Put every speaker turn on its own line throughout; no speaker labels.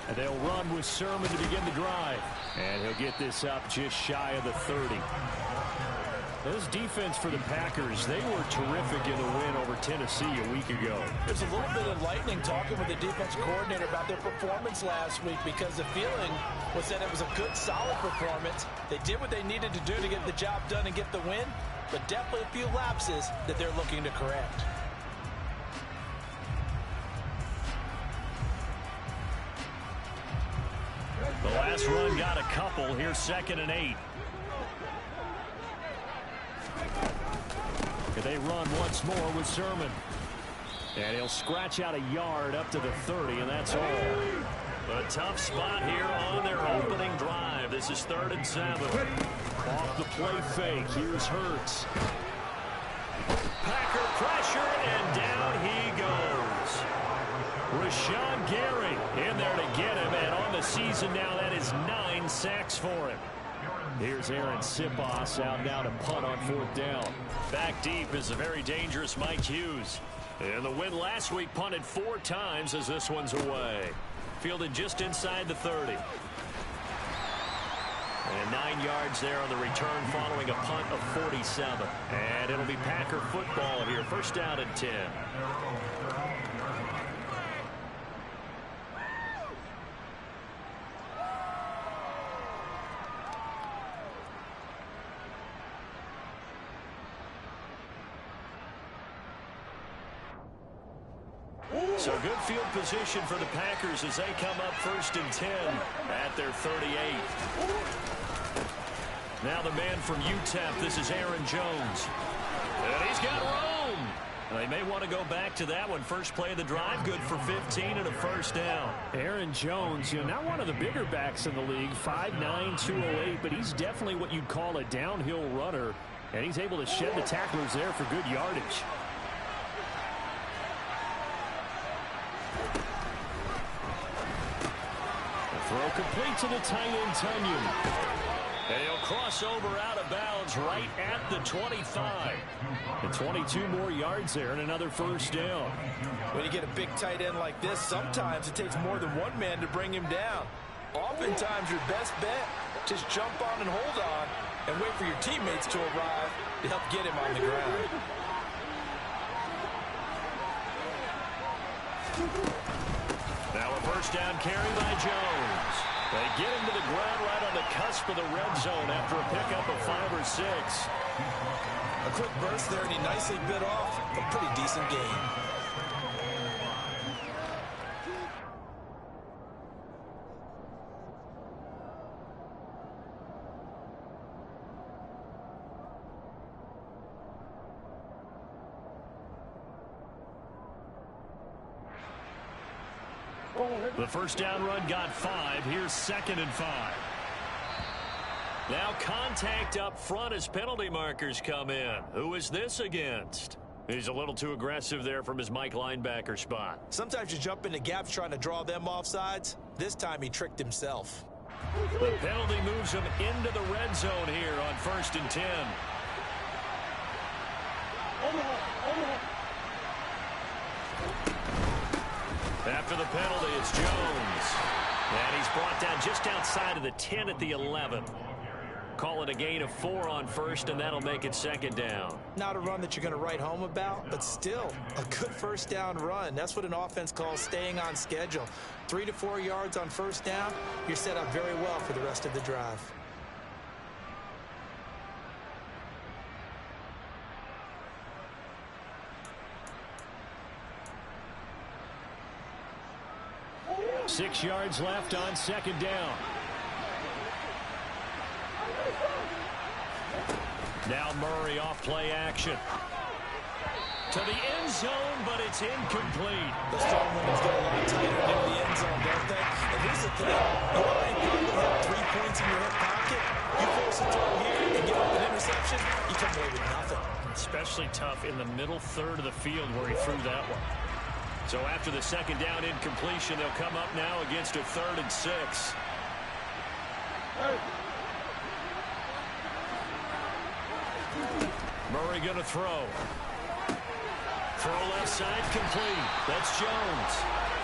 And they'll run with Sermon to begin the drive. And he'll get this up just shy of the 30. This defense for the Packers, they were terrific in the win over Tennessee a week ago.
There's a little bit of enlightening talking with the defense coordinator about their performance last week, because the feeling was that it was a good, solid performance. They did what they needed to do to get the job done and get the win, but definitely a few lapses that they're looking to correct.
The last run got a couple. Here's 2nd and 8. They run once more with Sermon. And he'll scratch out a yard up to the 30, and that's all. A tough spot here on their opening drive. This is 3rd and 7. Off the play fake. Here's Hurts. Packer pressure, and down he goes. Rashawn Gary in there to get him, and on the season now, that is 9 sacks for him. Here's Aaron Sipos out now to punt on 4th down. Back deep is a very dangerous Mike Hughes. And the win last week, punted 4 times as this one's away. Fielded just inside the 30. And 9 yards there on the return following a punt of 47. And it'll be Packer football here. 1st down and 10. So good field position for the Packers as they come up 1st and 10 at their 38. Now the man from UTEP, this is Aaron Jones. And he's got room. They may want to go back to that one. First play of the drive, good for 15 and a 1st down.
Aaron Jones, not one of the bigger backs in the league, 5'9", 208, but he's definitely what you'd call a downhill runner. And he's able to shed the tacklers there for good yardage. Throw complete to the tight end, Tunyon.
And he'll cross over out of bounds right at the 25.
And 22 more yards there and another 1st down.
When you get a big tight end like this, sometimes it takes more than one man to bring him down. Oftentimes your best bet, just jump on and hold on and wait for your teammates to arrive to help get him on the ground.
Now a 1st down carry by Jones. They get him to the ground right on the cusp of the red zone after a pickup of 5 or 6.
A quick burst there, and he nicely bit off a pretty decent gain.
The 1st down run got 5. Here's 2nd and 5. Now contact up front as penalty markers come in. Who is this against? He's a little too aggressive there from his Mike linebacker spot.
Sometimes you jump into gaps trying to draw them off sides. This time he tricked himself.
The penalty moves him into the red zone here on 1st and 10. After the penalty, it's Jones. And he's brought down just outside of the 10 at the 11. Call it a gain of 4 on 1st, and that'll make it 2nd down.
Not a run that you're going to write home about, but still a good 1st down run. That's what an offense calls staying on schedule. 3 to 4 yards on 1st down, you're set up very well for the rest of the drive.
Six yards left on 2nd down.
Now Murray off play action. To the end zone, but it's incomplete.
The strong ones get a lot tighter into the end zone, don't they? And here's the thing. You already probably have 3 points in your hip pocket. You force a throw here and give up an interception, you come away with nothing.
Especially tough in the middle third of the field where he threw that one. So after the 2nd down incompletion, they'll come up now against a 3rd and 6. Murray going to throw. Throw left side complete. That's Jones.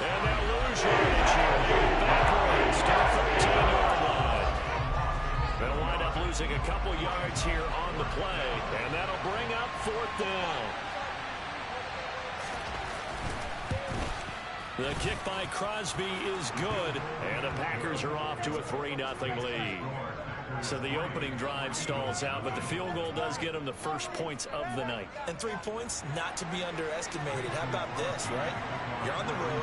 And they'll lose yardage here. They go backwards to the 13-yard line. They'll wind up losing a couple yards here on the play. And that'll bring up 4th down. The kick by Crosby is good. And the Packers are off to a 3-0 lead. So the opening drive stalls out, but the field goal does get them the first points of the night.
And 3 points, not to be underestimated. How about this, right? You're on the road.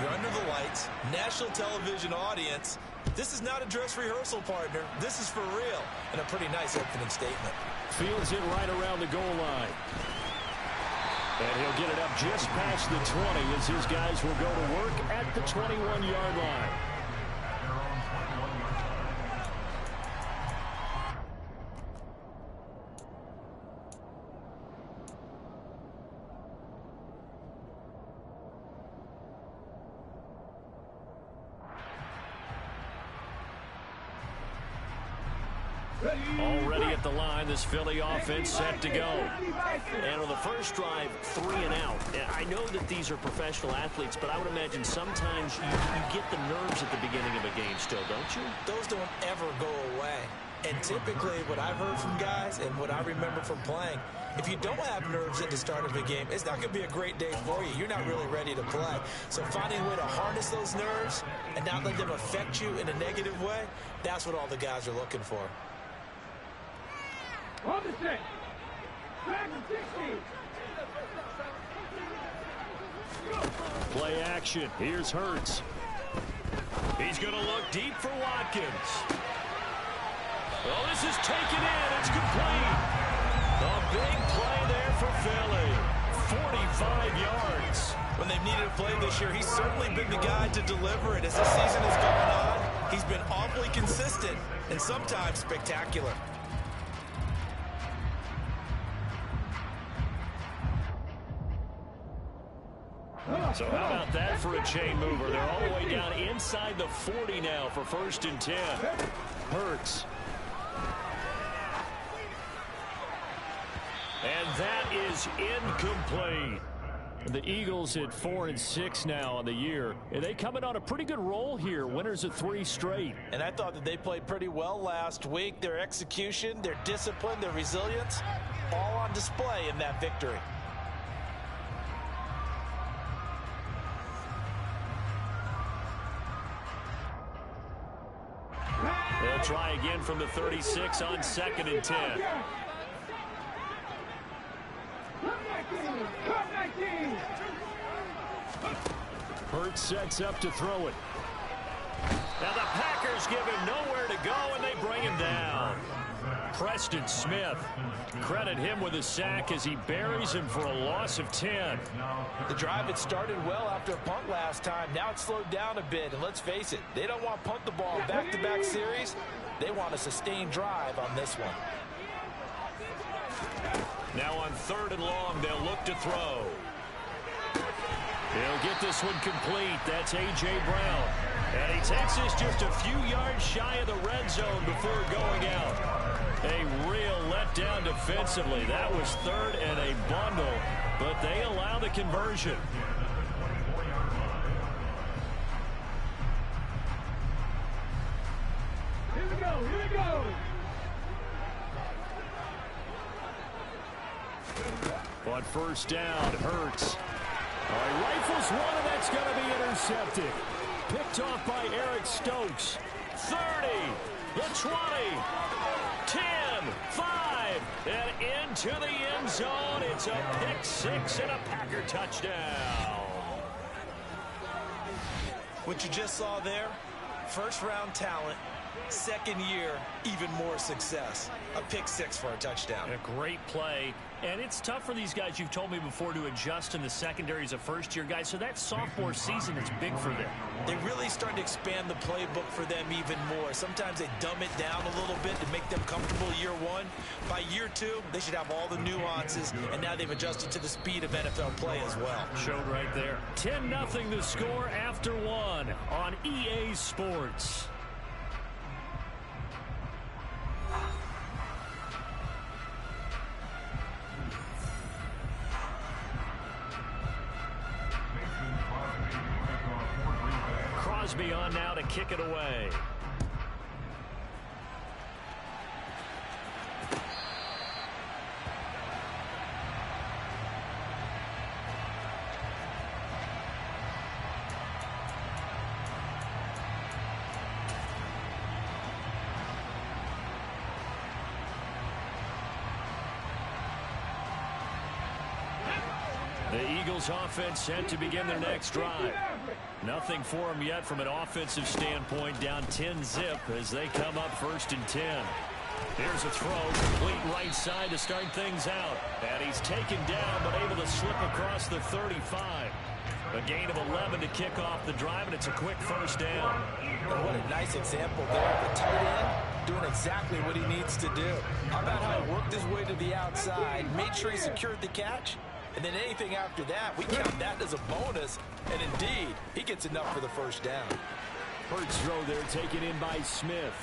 You're under the lights. National television audience. This is not a dress rehearsal, partner. This is for real. And a pretty nice opening statement.
Fields it right around the goal line. And he'll get it up just past the 20 as his guys will go to work at the 21-yard line. Already at the line, this Philly offense set to go.
And on the first drive, 3 and out. I know that these are professional athletes, but I would imagine sometimes you get the nerves at the beginning of a game still, don't you?
Those don't ever go away. And typically what I've heard from guys and what I remember from playing, if you don't have nerves at the start of a game, it's not going to be a great day for you. You're not really ready to play. So finding a way to harness those nerves and not let them affect you in a negative way, that's what all the guys are looking for.
On the set. Back to 60.
Play action. Here's Hurts.
He's going to look deep for Watkins. Oh, this is taken in. It's complete. A big play there for Philly. 45 yards.
When they've needed a play this year, he's certainly been the guy to deliver it. As the season has gone on, he's been awfully consistent and sometimes spectacular.
So how about that for a chain mover? They're all the way down inside the 40 now for 1st and 10.
Hurts.
And that is incomplete.
The Eagles at 4-6 now on the year. And they coming on a pretty good roll here. Winners of 3 straight.
And I thought that they played pretty well last week. Their execution, their discipline, their resilience, all on display in that victory.
They'll try again from the 36 on 2nd and 10.
Hurts sets up to throw it.
Now the Packers give him nowhere to go, and they bring him down. Preston Smith, credit him with a sack as he buries him for a loss of 10.
The drive had started well after a punt last time. Now it's slowed down a bit, and let's face it, they don't want to punt the ball in back-to-back series. They want a sustained drive on this one.
Now on 3rd and long, they'll look to throw. He'll get this one complete. That's A.J. Brown. And he takes this just a few yards shy of the red zone before going out. A real letdown defensively. That was 3rd and a bundle, but they allow the conversion.
Here we go, here we go.
On 1st down, Hurts. All right, rifles one, and that's going to be intercepted. Picked off by Eric Stokes.
30, the 20, 10, 5, and into the end zone. It's a pick 6 and a Packer touchdown.
What you just saw there, first-round talent, second year, even more success. A pick 6 for a touchdown.
A great play. And it's tough for these guys, you've told me before, to adjust in the secondary as a first-year guy. So that sophomore season is big for them.
They really started to expand the playbook for them even more. Sometimes they dumb it down a little bit to make them comfortable year 1. By year 2, they should have all the nuances, and now they've adjusted to the speed of NFL play as well.
Showed right there. 10-0 the score after 1 on EA Sports. be on now to kick it away. The Eagles offense set to begin their next drive. Nothing for them yet from an offensive standpoint. Down 10-zip as they come up 1st and 10. Here's a throw, complete right side to start things out. And he's taken down but able to slip across the 35. A gain of 11 to kick off the drive, and it's a quick 1st down.
And what a nice example there. The tight end doing exactly what he needs to do. How about how he worked his way to the outside, made sure he secured the catch, and then anything after that, we count that as a bonus. And indeed, he gets enough for the 1st down.
Hurts throw there taken in by Smith.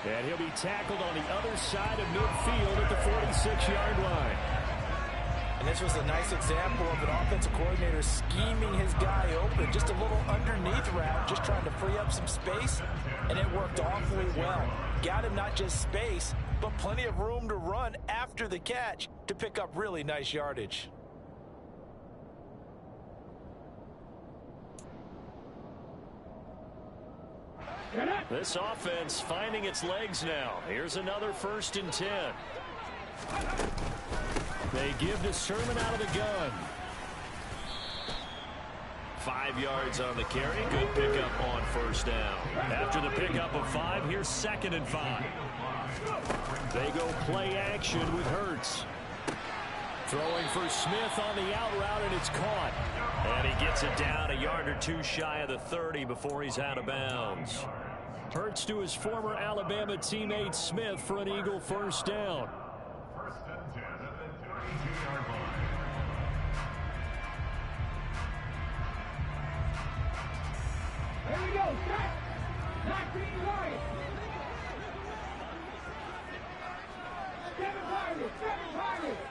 And he'll be tackled on the other side of midfield at the 46-yard line.
And this was a nice example of an offensive coordinator scheming his guy open. Just a little underneath route, just trying to free up some space. And it worked awfully well. Got him not just space, but plenty of room to run after the catch to pick up really nice yardage.
This offense finding its legs now. Here's another 1st and 10. They give to Sermon out of the gun. 5 yards on the carry. Good pickup on 1st down. After the pickup of 5, here's 2nd and 5. They go play action with Hurts. Throwing for Smith on the out route, and it's caught. And he gets it down a yard or 2 shy of the 30 before he's out of bounds. Hurts to his former Alabama teammate Smith for an Eagle 1st down.
Here we go, set. 19 Lions. 7 Pirates, 7 Pirates.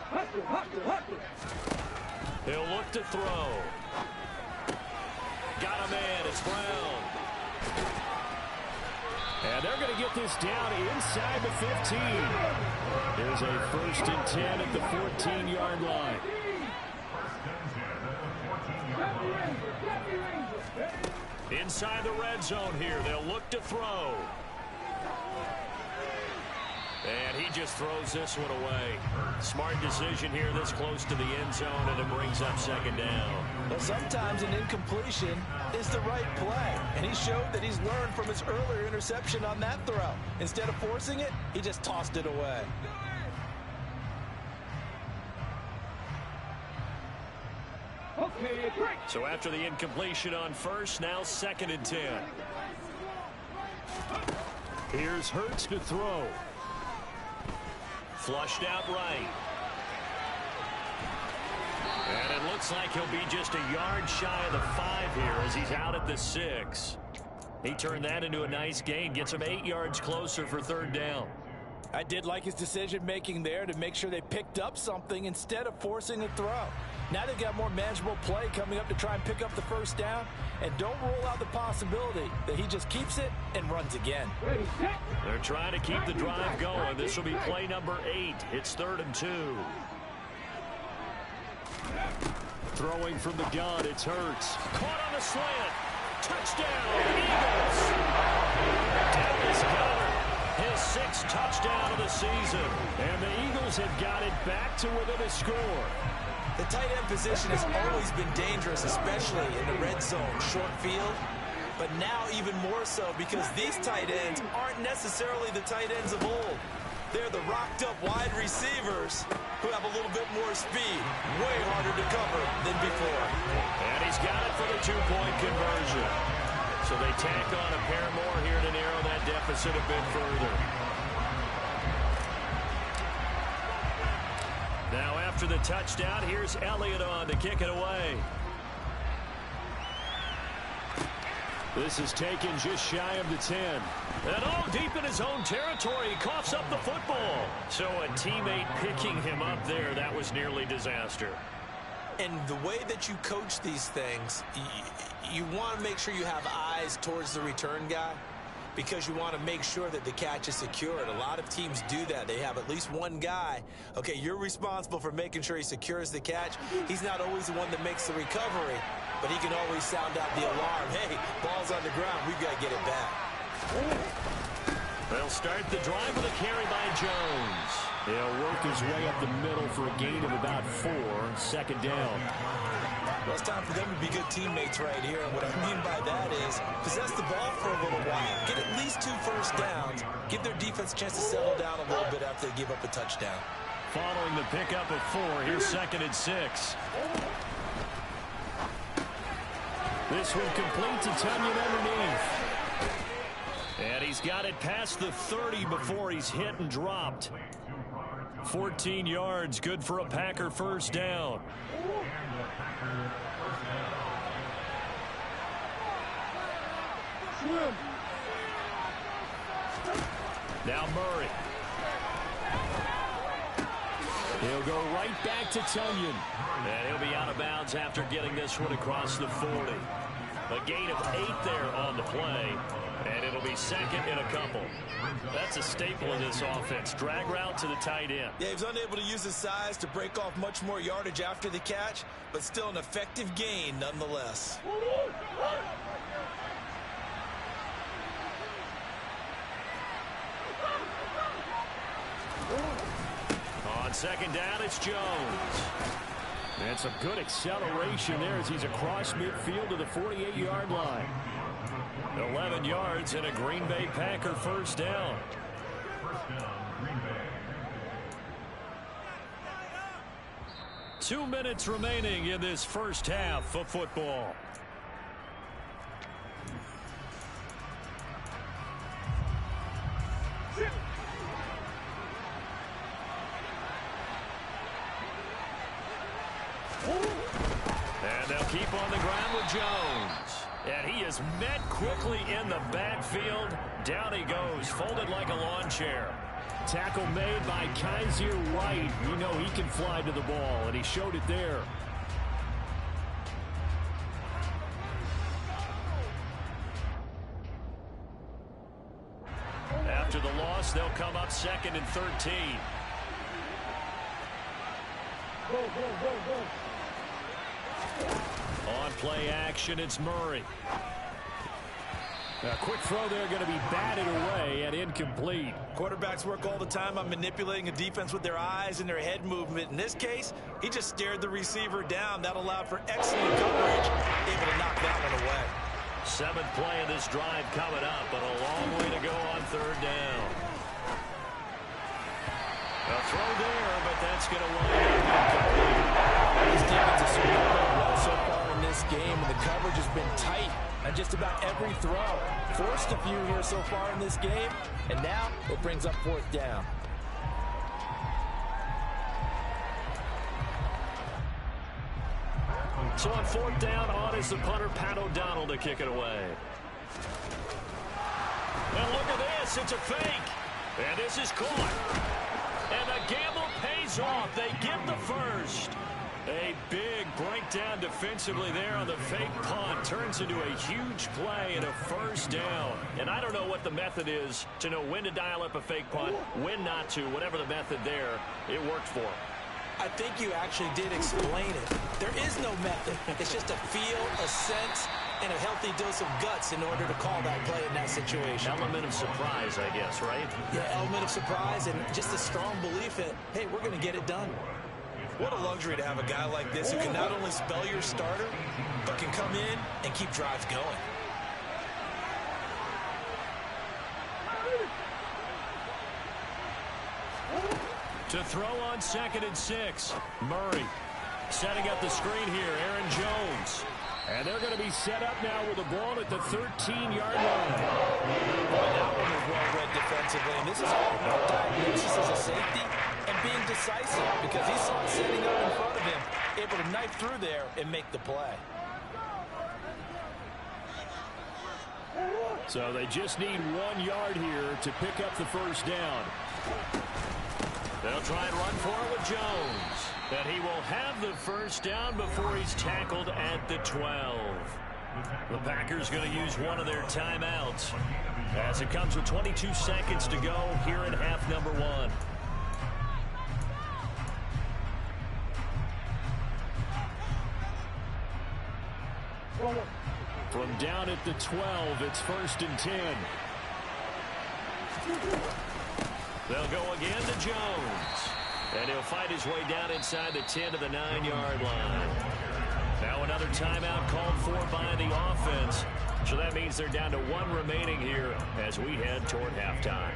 Hustle.
He'll look to throw. Got a man, it's Brown. And they're going to get this down inside the 15. There's a 1st and 10 at the 14-yard line. Inside the red zone here. They'll look to throw. And he just throws this one away. Smart decision here this close to the end zone, and it brings up 2nd down.
Well, sometimes an incompletion is the right play. And he showed that he's learned from his earlier interception on that throw. Instead of forcing it, he just tossed it away.
So after the incompletion on 1st, now 2nd and 10. Here's Hurts to throw. Flushed out right. And it looks like he'll be just a yard shy of the 5 here as he's out at the 6. He turned that into a nice gain, gets him 8 yards closer for 3rd down.
I did like his decision-making there to make sure they picked up something instead of forcing a throw. Now they've got more manageable play coming up to try and pick up the 1st down. And don't rule out the possibility that he just keeps it and runs again.
They're trying to keep the drive going. This will be play number 8. It's 3rd and 2. Throwing from the gun, it's Hurts. Caught on the slant. Touchdown, Eagles. Down is Gunner. His 6th touchdown of the season. And the Eagles have got it back to within a score.
The tight end position has always been dangerous, especially in the red zone, short field. But now even more so because these tight ends aren't necessarily the tight ends of old. They're the rocked-up wide receivers who have a little bit more speed, way harder to cover than before.
And he's got it for the 2-point conversion. So they tack on a pair more here to narrow that deficit a bit further. Now after the touchdown, here's Elliott on to kick it away. This is taken just shy of the 10. And all deep in his own territory, he coughs up the football. So a teammate picking him up there, that was nearly disaster.
And the way that you coach these things, you want to make sure you have eyes towards the return guy because you want to make sure that the catch is secured. A lot of teams do that. They have at least one guy. Okay, you're responsible for making sure he secures the catch. He's not always the one that makes the recovery, but he can always sound out the alarm. Hey, ball's on the ground. We've got to get it back.
They'll start the drive with a carry by Jones.
He'll work his way up the middle for a gain of about 4. Second down.
Well, it's time for them to be good teammates right here. And what I mean by that is possess the ball for a little while. Get at least 2 first downs. Give their defense a chance to settle down a little bit after they give up a touchdown.
Following the pickup of 4, here's 2nd and 6. This one complete to Tunyon underneath. And he's got it past the 30 before he's hit and dropped. 14 yards, good for a Packer first down. Now Murray. He'll go right back to Tunyon. And he'll be out of bounds after getting this one across the 40. A gain of 8 there on the play. And it'll be 2nd in a couple. That's a staple in this offense. Drag route to the tight end.
Yeah, he was unable to use his size to break off much more yardage after the catch, but still an effective gain nonetheless.
On 2nd down, it's Jones. And some good acceleration there as he's across midfield to the 48-yard line. 11 yards and a Green Bay Packer first down. Two minutes remaining in this first half of football. And they'll keep on the ground with Jones. And he is met quickly in the backfield. Down he goes, folded like a lawn chair. Tackle made by Kaiser White. We know he can fly to the ball, and he showed it there. After the loss, they'll come up 2nd and 13. On play action, it's Murray. A quick throw there going to be batted away and incomplete.
Quarterbacks work all the time on manipulating a defense with their eyes and their head movement. In this case, he just stared the receiver down. That allowed for excellent coverage, able to knock that one away.
7th play of this drive coming up, but a long way to go on 3rd down. A throw there, but that's going to wind up incomplete.
This defense has played well so far in this game, and the coverage has been tight on just about every throw. Forced a few here so far in this game, and now it brings up 4th down.
So on 4th down, on is the punter, Pat O'Donnell, to kick it away. And look at this, it's a fake. And this is caught. And the gamble pays off. They get the first. A big breakdown defensively there on the fake punt. Turns into a huge play and a first down. And I don't know what the method is to know when to dial up a fake punt, when not to. Whatever the method there, it worked for him.
I think you actually did explain it. There is no method. It's just a feel, a sense, and a healthy dose of guts in order to call that play in that situation.
Element of surprise, I guess, right?
Yeah, element of surprise and just a strong belief that, hey, we're going to get it done. What a luxury to have a guy like this who can not only spell your starter, but can come in and keep drives going.
To throw on 2nd and 6. Murray setting up the screen here. Aaron Jones. And they're going to be set up now with the ball at the 13-yard line.
Boy, that one was well read defensively. And this is all about diagnosis as a safety and being decisive because he saw it setting up in front of him, able to knife through there and make the play.
So they just need 1 yard here to pick up the first down.
They'll try and run for it with Jones. And he will have the first down before he's tackled at the 12. The Packers going to use one of their timeouts as it comes with 22 seconds to go here in half number 1.
From down at the 12, it's 1st and 10.
They'll go again to Jones. And he'll fight his way down inside the 10 to the 9-yard line. Now another timeout called for by the offense. So that means they're down to 1 remaining here as we head toward halftime.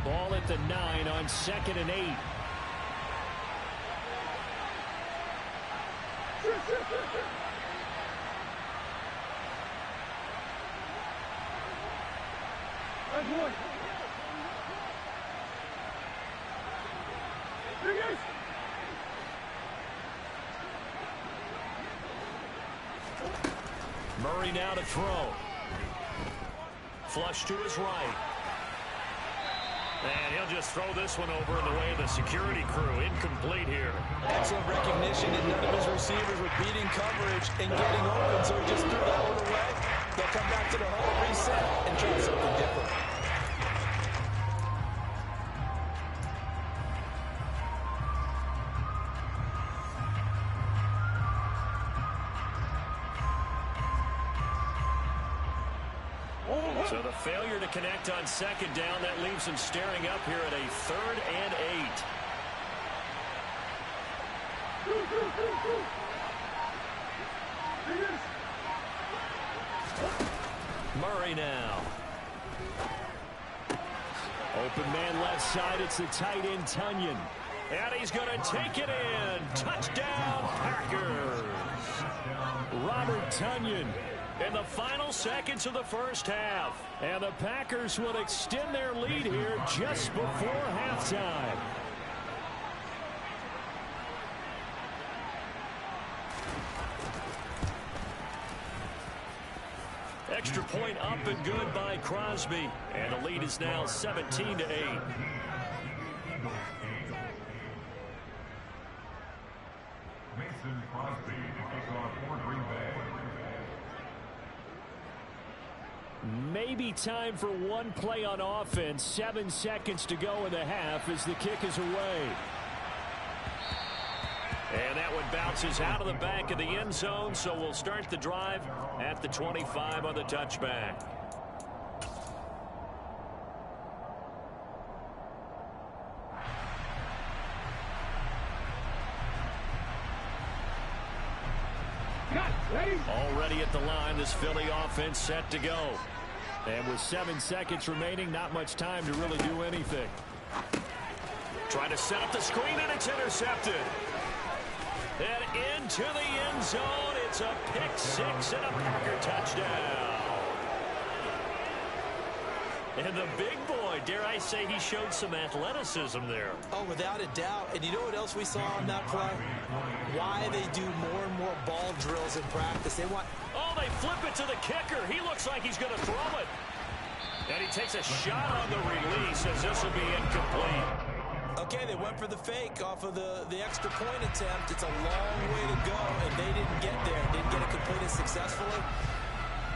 Ball at the 9 on 2nd and 8.
Murray now to throw. Flush to his right. And he'll just throw this one over in the way of the security crew. Incomplete here.
Excellent recognition, and none of his receivers were beating coverage and getting open, so he just threw that one away. They'll come back to the huddle, reset, and try something different.
So the failure to connect on 2nd down, that leaves him staring up here at a 3rd and 8. Murray now.
Open man left side. It's the tight end, Tunyon.
And he's going to take it in. Touchdown, Packers.
Robert Tunyon.
In the final seconds of the first half.
And the Packers will extend their lead here just before halftime.
Extra point up and good by Crosby. And the lead is now 17 to 8.
Mason Crosby to kick off for Green Bay.
Maybe time for one play on offense. 7 seconds to go in the half as the kick is away.
And that one bounces out of the back of the end zone, so we'll start the drive at the 25 on the touchback. Already at the line, this Philly offense set to go.
And with 7 seconds remaining, not much time to really do anything.
Trying to set up the screen, and it's intercepted. And into the end zone, it's a pick six and a Packer touchdown. And the big boy, dare I say, he showed some athleticism there.
Oh, without a doubt. And you know what else we saw on that play? Why they do more and more ball drills in practice. They want...
Oh, they flip it to the kicker. He looks like he's going to throw it. And he takes a shot on the release as this will be incomplete.
Okay, they went for the fake off of the extra point attempt. It's a long way to go, and they didn't get there. Didn't get it completed successfully.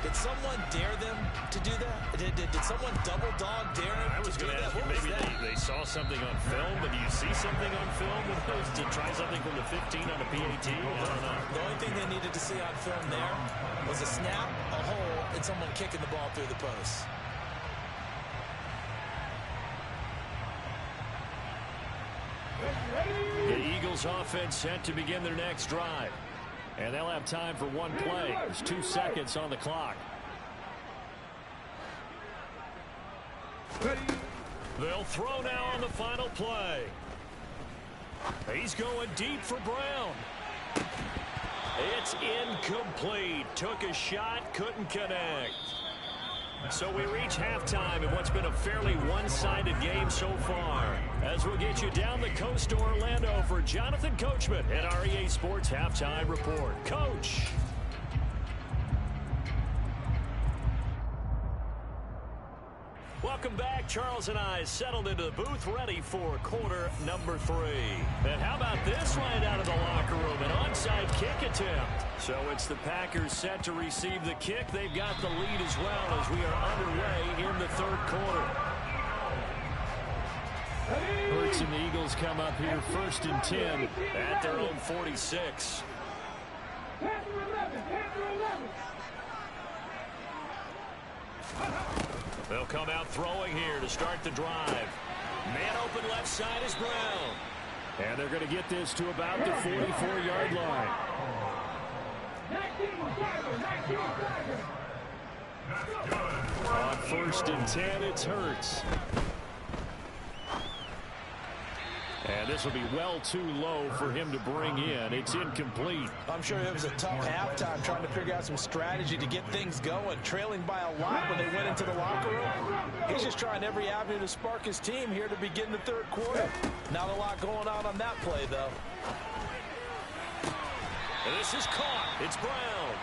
Did someone dare them to do that? Did someone double dog dare them
I was
to do
going to
that?
ask you, maybe they saw something on film, but do you see something on film to try something from the 15 on a PAT? I don't know.
The only thing they needed to see on film there was a snap, a hole, and someone kicking the ball through the post.
The Eagles offense set to begin their next drive. And they'll have time for one play. There's 2 seconds on the clock.
They'll throw now on the final play. He's going deep for Brown. It's incomplete. Took a shot, couldn't connect. So we reach halftime in what's been a fairly one-sided game so far. As we'll get you down the coast to Orlando for Jonathan Coachman and our EA Sports Halftime Report. Coach. Welcome back. Charles and I settled into the booth ready for quarter number 3. And how about this right out of the locker room? An onside kick attempt. So it's the Packers set to receive the kick. They've got the lead as well as we are underway in the third quarter. Hurts and the Eagles come up here 1st and 10 at their own 46. They'll come out throwing here to start the drive. Man open left side is Brown.
And they're going to get this to about the 44-yard line. On 1st and 10, it's Hurts. And this will be well too low for him to bring in. It's incomplete.
I'm sure it was a tough halftime trying to figure out some strategy to get things going. Trailing by a lot when they went into the locker room. He's just trying every avenue to spark his team here to begin the third quarter. Not a lot going on that play, though.
And this is caught. It's Brown.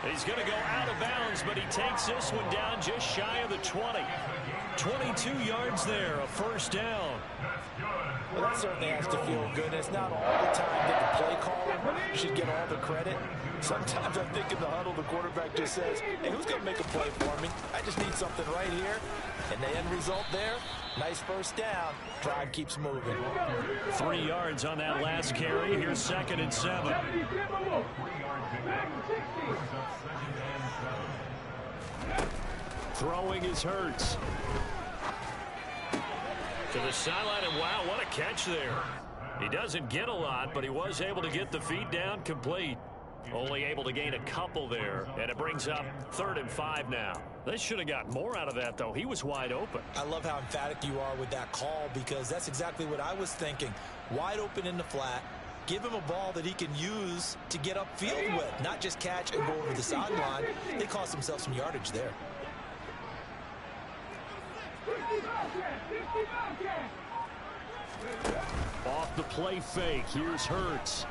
He's going to go out of bounds, but he takes this one down just shy of the 20. 22 yards there, a first down.
Well, that certainly has to feel good. It's not all the time that the play caller should get all the credit. Sometimes I think in the huddle, the quarterback just says, hey, who's going to make a play for me? I just need something right here. And the end result there, nice first down. Drive keeps moving.
3 yards on that last carry. Here's 2nd and 7.
Throwing is Hurts.
To the sideline, and wow, what a catch there. He doesn't get a lot, but he was able to get the feet down complete. Only able to gain a couple there, and it brings up 3rd and 5 now. They should have got more out of that, though. He was wide open.
I love how emphatic you are with that call because that's exactly what I was thinking. Wide open in the flat. Give him a ball that he can use to get upfield with, not just catch and go over the sideline. They cost themselves some yardage there.
Off the play fake. Here's Hurts.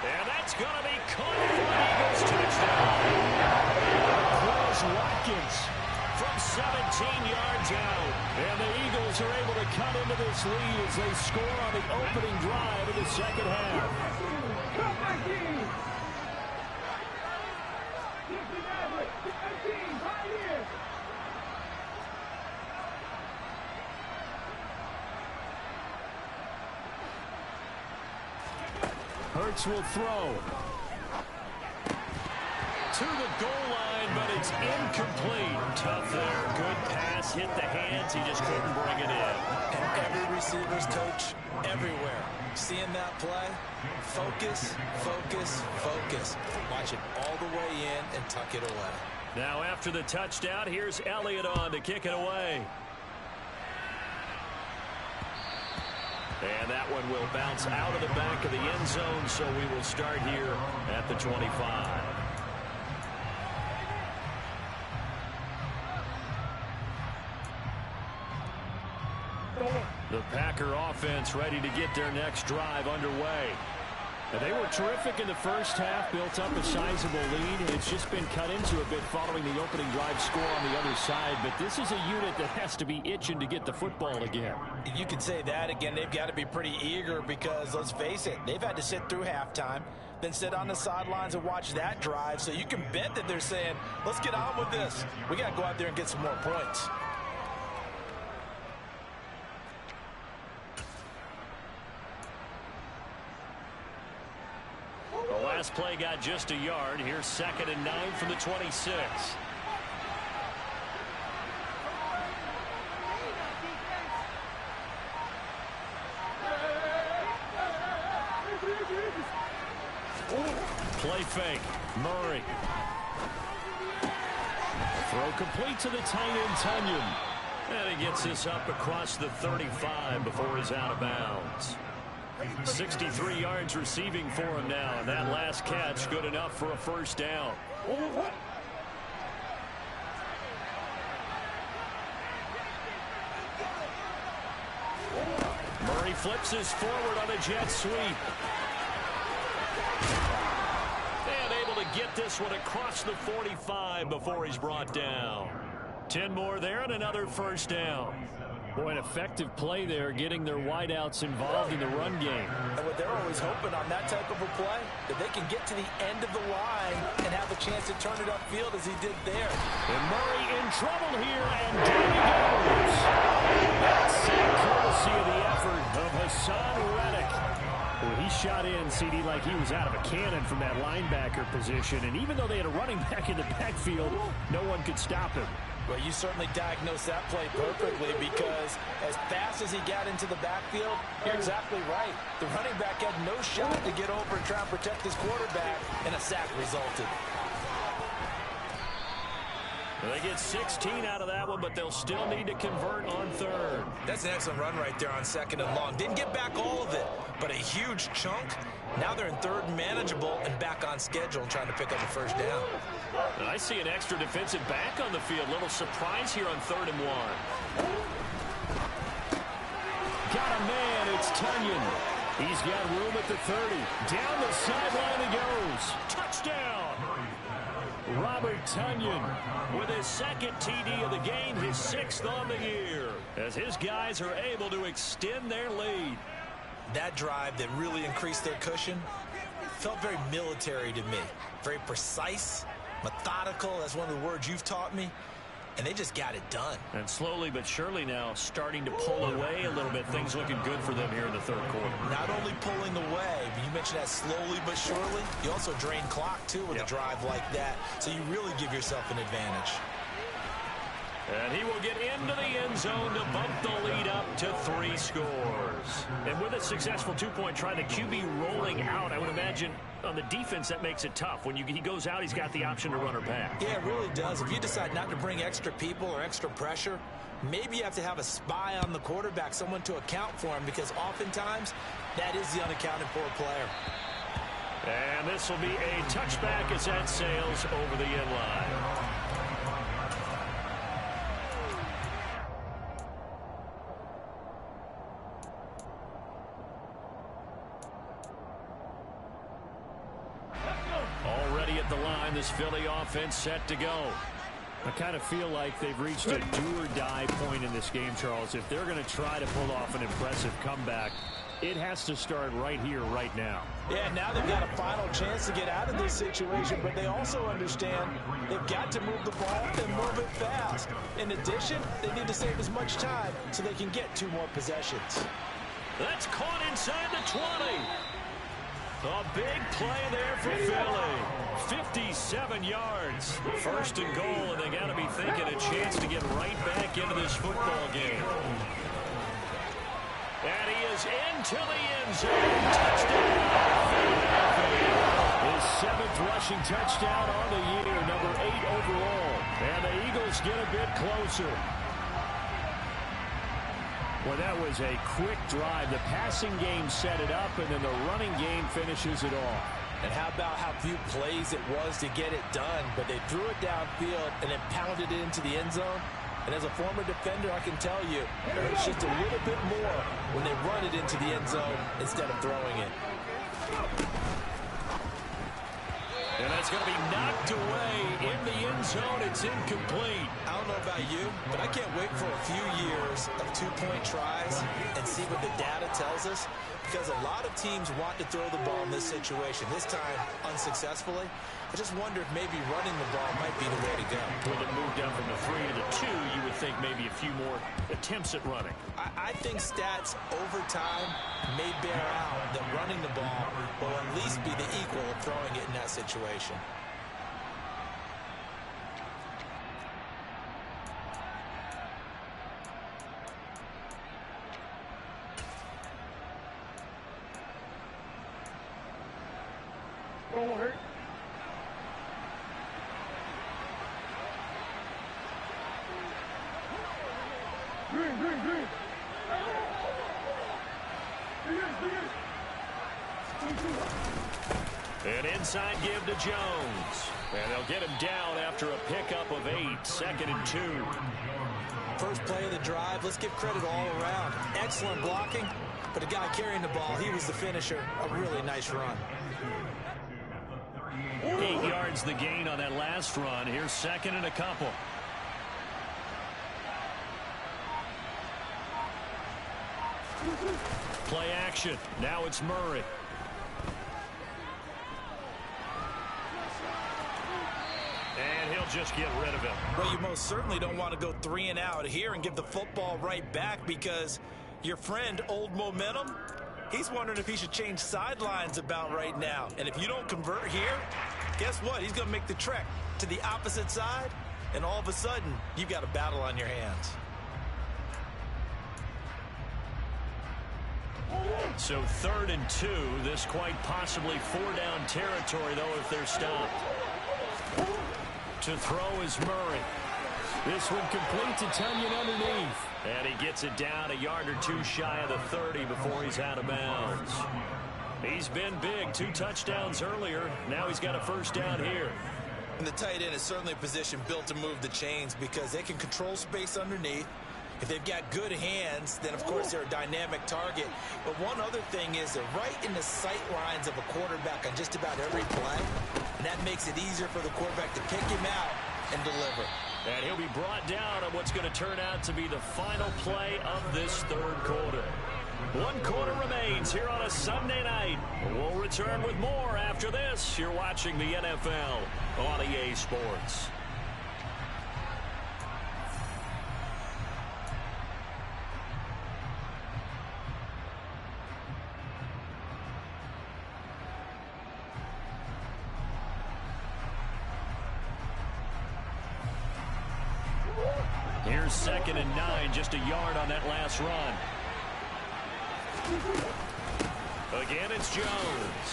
And that's going to be caught for an Eagles touchdown. Chris Watkins from 17 yards out. And the Eagles are able to cut into this lead as they score on the opening drive of the second half.
Hurts will throw.
To the goal line, but it's incomplete. Tough there. Good pass. Hit the hands. He just couldn't bring it in.
And every receiver's coach everywhere. Seeing that play, focus, focus, focus. Watch it all the way in and tuck it away.
Now after the touchdown, here's Elliott on to kick it away. And that one will bounce out of the back of the end zone, so we will start here at the 25. The Packer offense ready to get their next drive underway.
And they were terrific in the first half, built up a sizable lead. It's just been cut into a bit following the opening drive score on the other side. But this is a unit that has to be itching to get the football again.
You can say that again. They've got to be pretty eager because, let's face it, they've had to sit through halftime, then sit on the sidelines and watch that drive. So you can bet that they're saying, let's get on with this. We got to go out there and get some more points.
The last play got just a yard. Here's 2nd and 9 from the 26. Play fake. Murray.
Throw complete to the tight end, Tunyon.
And he gets this up across the 35 before he's out of bounds. 63 yards receiving for him now, and that last catch good enough for a first down. flips his forward on a jet sweep. And able to get this one across the 45 before he's brought down. 10 more there and another first down.
Boy, an effective play there, getting their wideouts involved in the run game.
And what they're always hoping on that type of a play, that they can get to the end of the line and have a chance to turn it upfield as he did there.
And Murray in trouble here, and down he goes. That's courtesy of the effort of Hassan Reddick. Well, he shot in, CD, like he was out of a cannon from that linebacker position. And even though they had a running back in the backfield, no one could stop him.
Well, you certainly diagnosed that play perfectly, because as fast as he got into the backfield, you're exactly right. The running back had no shot to get over and try and protect his quarterback, and a sack resulted.
They get 16 out of that one, but they'll still need to convert on third.
That's an excellent run right there on second and long. Didn't get back all of it, but a huge chunk. Now they're in third and manageable and back on schedule trying to pick up a first down.
And I see an extra defensive back on the field. Little surprise here on 3rd and 1. Got a man. It's Tunyon. He's got room at the 30. Down the sideline he goes. Touchdown. Robert Tunyon with his second TD of the game, his 6th on the year, as his guys are able to extend their lead.
That drive that really increased their cushion felt very military to me. Very precise, methodical. That's one of the words you've taught me. And they just got it done.
And slowly but surely now starting to pull away a little bit. Things looking good for them here in the 3rd quarter.
Not only pulling away, but you mentioned that slowly but surely. You also drain clock, too, with a drive like that. So you really give yourself an advantage.
And he will get into the end zone to bump the lead up to 3 scores. And with a successful 2-point try, the QB rolling out, I would imagine on the defense that makes it tough. When he goes out, he's got the option to run or pass.
Yeah, it really does. If you decide not to bring extra people or extra pressure, maybe you have to have a spy on the quarterback, someone to account for him, because oftentimes that is the unaccounted for player.
And this will be a touchback as that sails over the end line. Already at the line, this Philly offense set to go. I kind of feel like they've reached a do-or-die point in this game, Charles. If they're going to try to pull off an impressive comeback, it has to start right here, right now.
Yeah, now they've got a final chance to get out of this situation, but they also understand they've got to move the ball and move it fast. In addition, they need to save as much time so they can get 2 more possessions.
That's caught inside the 20. A big play there for Philly. 57 yards. 1st and goal, and they got to be thinking a chance to get right back into this football game. And he is into the end zone. Touchdown. His 7th rushing touchdown on the year, number 8 overall. And the Eagles get a bit closer. Well, that was a quick drive. The passing game set it up, and then the running game finishes it off.
And how about how few plays it was to get it done, but they threw it downfield and then pounded it into the end zone. And as a former defender, I can tell you, it hurts just a little bit more when they run it into the end zone instead of throwing it.
And that's going to be knocked away in the end zone. It's incomplete.
I don't know about you, but I can't wait for a few years of 2-point tries and see what the data tells us, because a lot of teams want to throw the ball in this situation, this time unsuccessfully. I just wonder if maybe running the ball might be the way to go.
With it moved down from the 3 to the 2, you would think maybe a few more attempts at running.
I think stats over time may bear out that running the ball will at least be the equal of throwing it in that situation.
Forward. Green.
An inside give to Jones. And they'll get him down after a pickup of 8. 2nd and 2.
First play of the drive, let's give credit all around. Excellent blocking, but the guy carrying the ball, he was the finisher. A really nice run.
8 yards the gain on that last run. Here's second and a couple. Play action. Now it's Murray. And he'll just get rid of him.
Well, you most certainly don't want to go 3 and out here and give the football right back, because your friend, Old Momentum, he's wondering if he should change sidelines about right now. And if you don't convert here, guess what? He's going to make the trek to the opposite side, and all of a sudden, you've got a battle on your hands.
So 3rd and 2. This quite possibly 4-down territory, though, if they're stopped. To throw is Murray. This one complete to Tunyon underneath. And he gets it down a yard or 2 shy of the 30 before he's out of bounds. He's been big. 2 touchdowns earlier. Now he's got a first down here.
And the tight end is certainly a position built to move the chains, because they can control space underneath. If they've got good hands, then of course they're a dynamic target. But one other thing is they're right in the sight lines of a quarterback on just about every play. And that makes it easier for the quarterback to pick him out and deliver.
And he'll be brought down on what's going to turn out to be the final play of this 3rd quarter. 1 quarter remains here on a Sunday night. We'll return with more after this. You're watching the NFL on EA Sports. Here's 2nd and 9, just a yard on that last run. Again, it's Jones.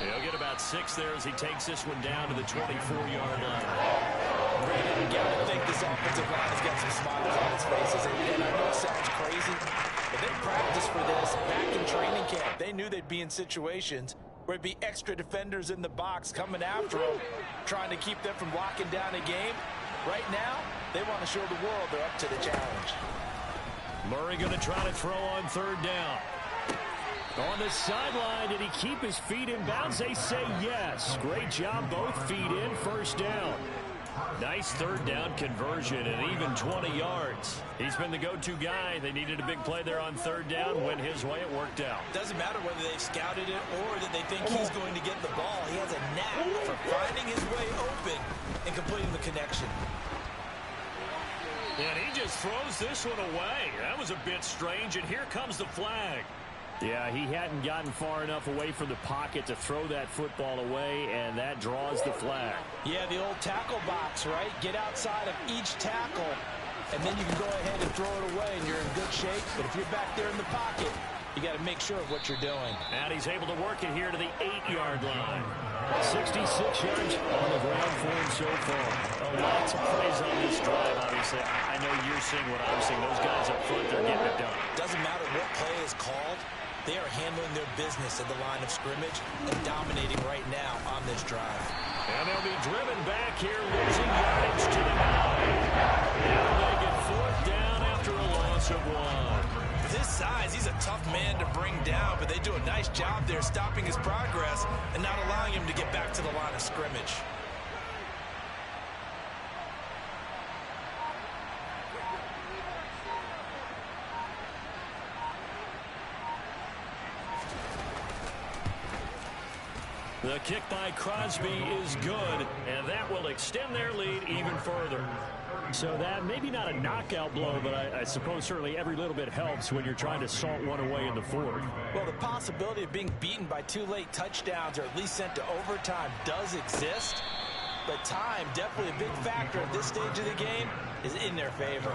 He'll get about 6 there as he takes this one down to the 24-yard line.
Brandon, you got to think this offensive line has got some smiles on its faces. And I know it sounds crazy, but they practiced for this back in training camp. They knew they'd be in situations where it'd be extra defenders in the box coming after them, trying to keep them from locking down a game. Right now, they want to show the world they're up to the challenge.
Murray going to try to throw on 3rd down. On the sideline, did he keep his feet in bounds? They say yes. Great job, both feet in, first down. Nice 3rd down conversion and even 20 yards. He's been the go-to guy. They needed a big play there on 3rd down. Went his way, it worked out.
Doesn't matter whether they've scouted it or that they think he's going to get the ball. He has a knack for finding his way open and completing the connection.
And he just throws this one away. That was a bit strange, and here comes the flag.
Yeah, he hadn't gotten far enough away from the pocket to throw that football away, and that draws the flag.
Yeah, the old tackle box, right? Get outside of each tackle, and then you can go ahead and throw it away, and you're in good shape. But if you're back there in the pocket, you got to make sure of what you're doing.
And he's able to work it here to the 8-yard line.
66 yards on the ground for him so far.
Lots of plays on this drive, obviously. I know you're seeing what I'm seeing. Those guys up front, they're getting it done.
Doesn't matter what play is called. They are handling their business at the line of scrimmage and dominating right now on this drive.
And they'll be driven back here, losing yardage to the 9. Now they get 4th down after a loss of 1.
With his size, he's a tough man to bring down, but they do a nice job there stopping his progress and not allowing him to get back to the line of scrimmage.
The kick by Crosby is good, and that will extend their lead even further.
So that maybe not a knockout blow, but I suppose certainly every little bit helps when you're trying to salt one away in the 4th.
Well, the possibility of being beaten by 2 late touchdowns or at least sent to overtime does exist, but time, definitely a big factor at this stage of the game, is in their favor.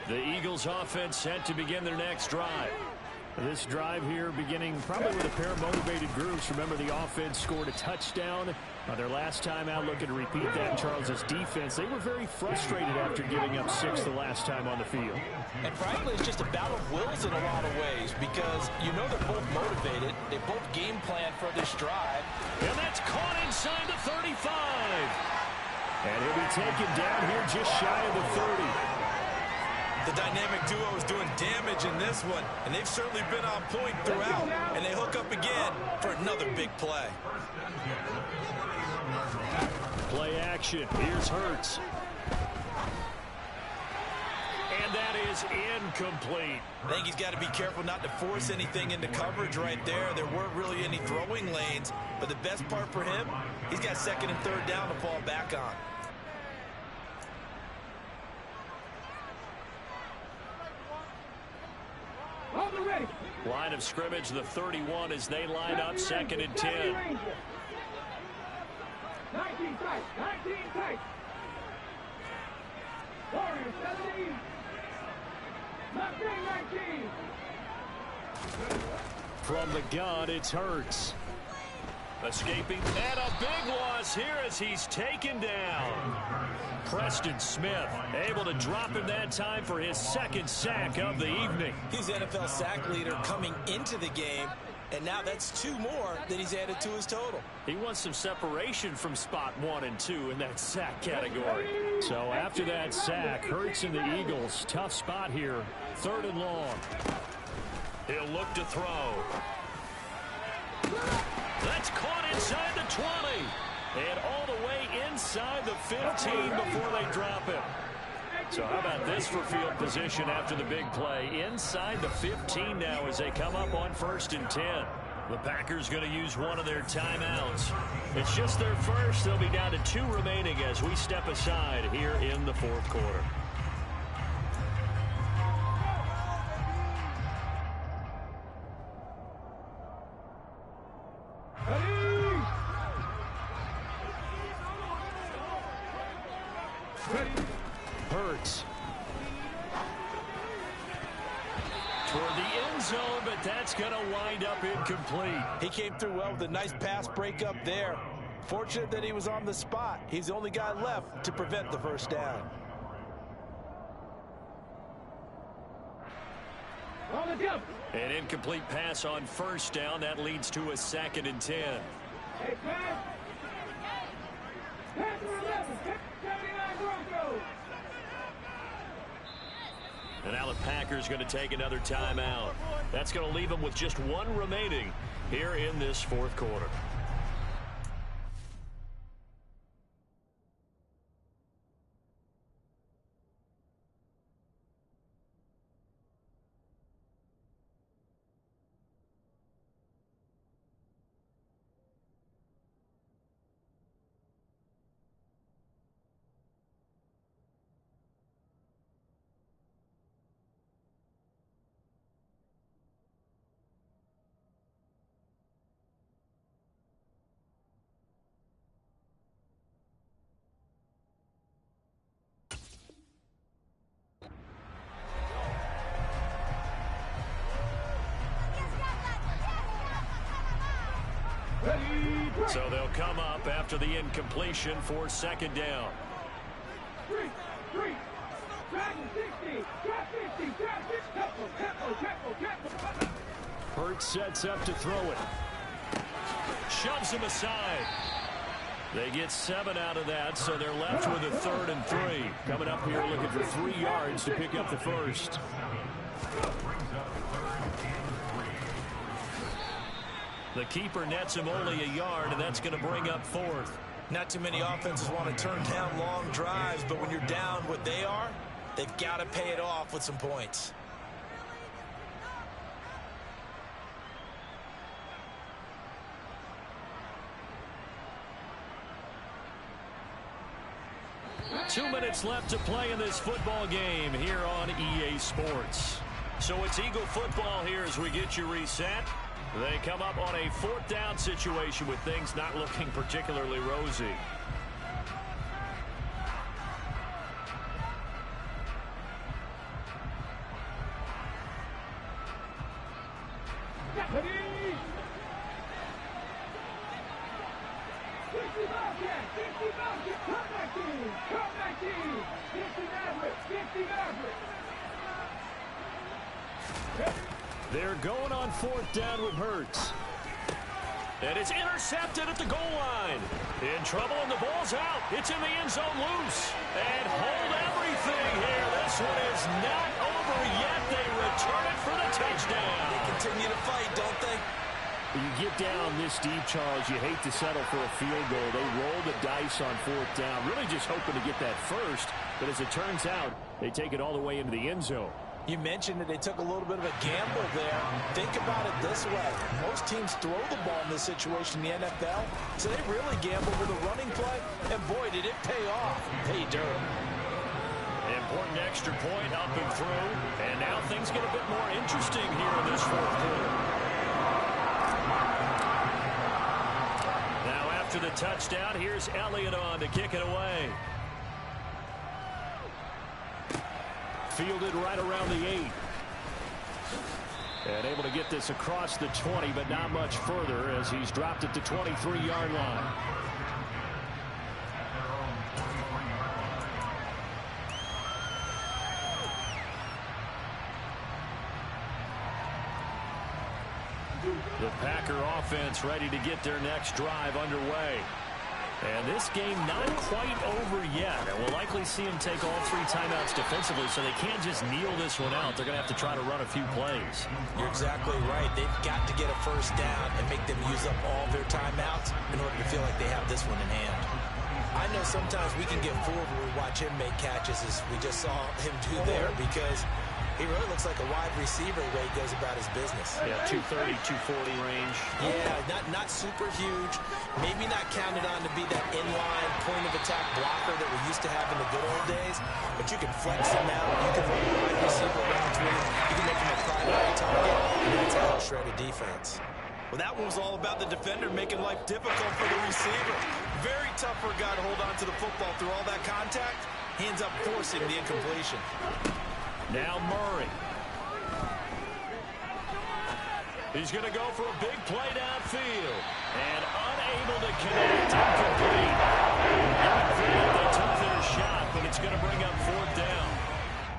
The Eagles offense set to begin their next drive.
This drive here beginning probably with a pair of motivated groups. Remember, the offense scored a touchdown Their last time out, looking to repeat that, Charles's defense, they were very frustrated after giving up 6 the last time on the field.
And frankly, it's just a battle of wills in a lot of ways because you know they're both motivated. They both game plan for this drive.
And that's caught inside the 35.
And he'll be taken down here just shy of the 30.
The dynamic duo is doing damage in this one, and they've certainly been on point throughout. And they hook up again for another big play.
Play action. Here's Hurts. And that is incomplete.
I think he's got to be careful not to force anything into coverage right there. There weren't really any throwing lanes, but the best part for him, he's got 2nd and 3rd down to fall back on.
Line of scrimmage, the 31 as they line up 2nd and 10.
19 tight, 19 tight. Warriors 17. Mustang 19.
From the gun, it's Hurts. Escaping, and a big loss here as he's taken down. Preston Smith able to drop him that time for his 2nd sack of the evening.
He's NFL sack leader coming into the game, and now that's 2 more that he's added to his total.
He wants some separation from spot 1 and 2 in that sack category.
So after that sack, Hurts and the Eagles, tough spot here, 3rd and long.
He'll look to throw. That's caught inside the 20. And all the way inside the 15 before they drop him. So how about this for field position after the big play? Inside the 15 now as they come up on 1st and 10. The Packers going to use one of their timeouts. It's just their first. They'll be down to 2 remaining as we step aside here in the 4th quarter. Hurts. Toward the end zone, but that's going to wind up incomplete.
He came through well with a nice pass breakup there. Fortunate that he was on the spot. He's the only guy left to prevent the 1st down.
On the jump.
An incomplete pass on 1st down. That leads to a 2nd and 10.
Hey, pass. Pass for 11. 79 Broncos.
And now the Packers going to take another timeout. That's going to leave them with just 1 remaining here in this 4th quarter. So they'll come up after the incompletion for 2nd down.
3, 3, Dragon 60, Trap 50, Trap 50,
Hurts sets up to throw it.
Shoves him aside. They get 7 out of that, so they're left with a 3rd and 3.
Coming up here looking for 3 yards to pick up the 1st.
The keeper nets him only a yard, and that's going to bring up 4th.
Not too many offenses want to turn down long drives, but when you're down what they are, they've got to pay it off with some points.
Two minutes left to play in this football game here on EA Sports. So it's Eagle football here as we get you reset. They come up on a 4th down situation with things not looking particularly rosy.
Ready. 65.
They're going on 4th down with Hurts. And it's intercepted at the goal line. In trouble, and the ball's out. It's in the end zone loose. And hold everything here. This one is not over yet. They return it for the touchdown.
They continue to fight, don't they?
You get down this deep, Charles, you hate to settle for a field goal. They roll the dice on 4th down, really just hoping to get that first. But as it turns out, they take it all the way into the end zone.
You mentioned that they took a little bit of a gamble there. Think about it this way. Most teams throw the ball in this situation in the NFL, so they really gamble with a running play, and boy, did it pay off. Pay dirt.
Important extra point up and through, and now things get a bit more interesting here in this 4th quarter. Now after the touchdown, here's Elliott on to kick it away. Fielded right around the 8. And able to get this across the 20, but not much further as he's dropped it to 23-yard line. The Packer offense ready to get their next drive underway. And this game not quite over yet. And we'll likely see them take all 3 timeouts defensively, so they can't just kneel this one out. They're going to have to try to run a few plays.
You're exactly right. They've got to get a first down and make them use up all their timeouts in order to feel like they have this one in hand. I know sometimes we can get fooled when we watch him make catches, as we just saw him do there, because he really looks like a wide receiver the way he goes about his business.
Yeah, 230, 240 range.
Yeah, not super huge. Maybe not counted on to be that inline point-of-attack blocker that we used to have in the good old days. But you can flex him out. You can run the wide receiver around with him. You can make him a primary target. And that's how you shred a defense. Well, that one was all about the defender making life difficult for the receiver. Very tough for a guy to hold on to the football through all that contact. He ends up forcing the incompletion.
Now Murray. He's going to go for a big play downfield. And unable to connect. Incomplete. They took their shot, but it's going to bring up 4th down.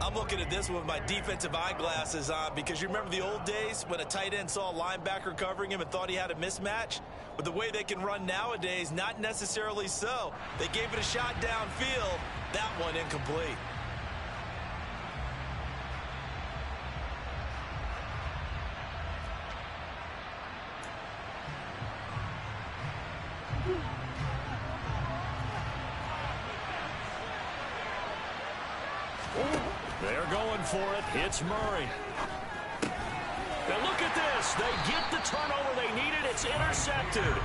I'm looking at this with my defensive eyeglasses on, because you remember the old days when a tight end saw a linebacker covering him and thought he had a mismatch? With the way they can run nowadays, not necessarily so. They gave it a shot downfield. That one incomplete.
They're going for it. It's Murray. Now look at this. They get the turnover they needed. It's intercepted.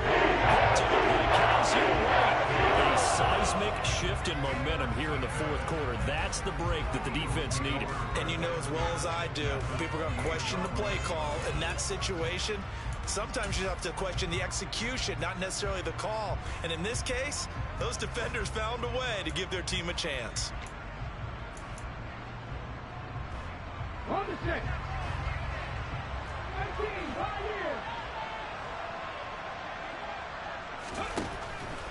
A seismic shift in momentum here in the 4th quarter. That's the break that the defense needed.
And you know as well as I do, people are going to question the play call in that situation. Sometimes you have to question the execution, not necessarily the call. And in this case, those defenders found a way to give their team a chance.
On the 6. 19, right here.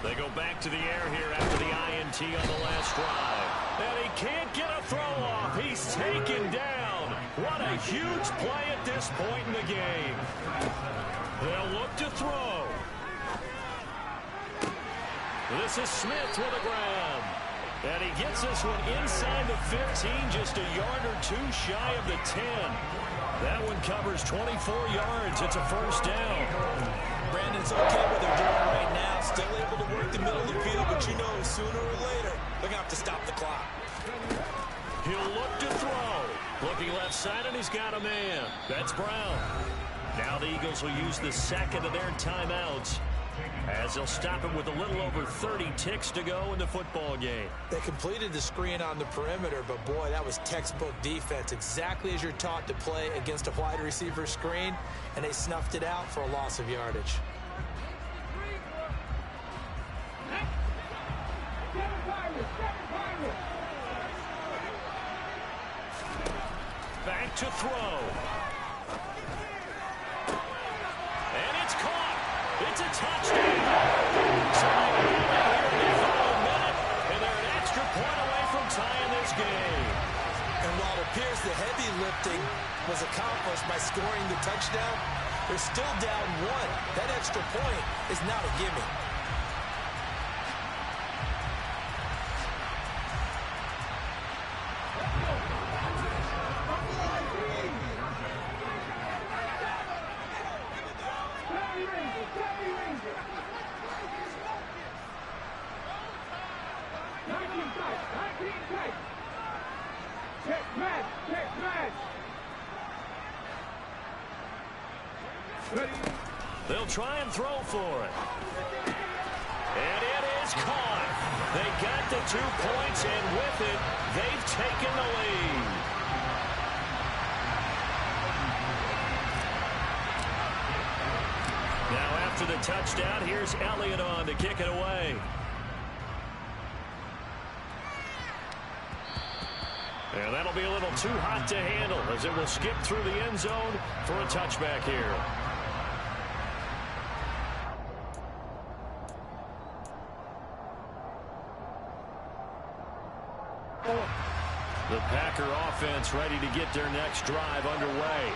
They go back to the air here after the INT on the last drive. And he can't get a throw off. He's taken down. What a huge play at this point in the game. They'll look to throw. This is Smith with a grab. And he gets this one inside the 15, just a yard or 2 shy of the 10. That one covers 24 yards. It's a first down.
Brandon, it's okay what they're doing right now. Still able to work the middle of the field, but you know sooner or later they're going to have to stop the clock.
He'll look to throw. Looking left side, and he's got a man. That's Brown. Now the Eagles will use the second of their timeouts, as they'll stop him with a little over 30 ticks to go in the football game.
They completed the screen on the perimeter, but boy, that was textbook defense. Exactly as you're taught to play against a wide receiver screen, and they snuffed it out for a loss of yardage.
Back to throw. And it's caught. It's a touchdown. So they have a minute, and they're an extra point away game.
And while it appears the heavy lifting was accomplished by scoring the touchdown, they're still down 1. That extra point is not a gimme.
They'll try and throw for it. And it is caught. They got the 2 points, and with it, they've taken the lead. Now after the touchdown, here's Elliott on to kick it away. And that'll be a little too hot to handle as it will skip through the end zone for a touchback here. The Packer offense ready to get their next drive underway.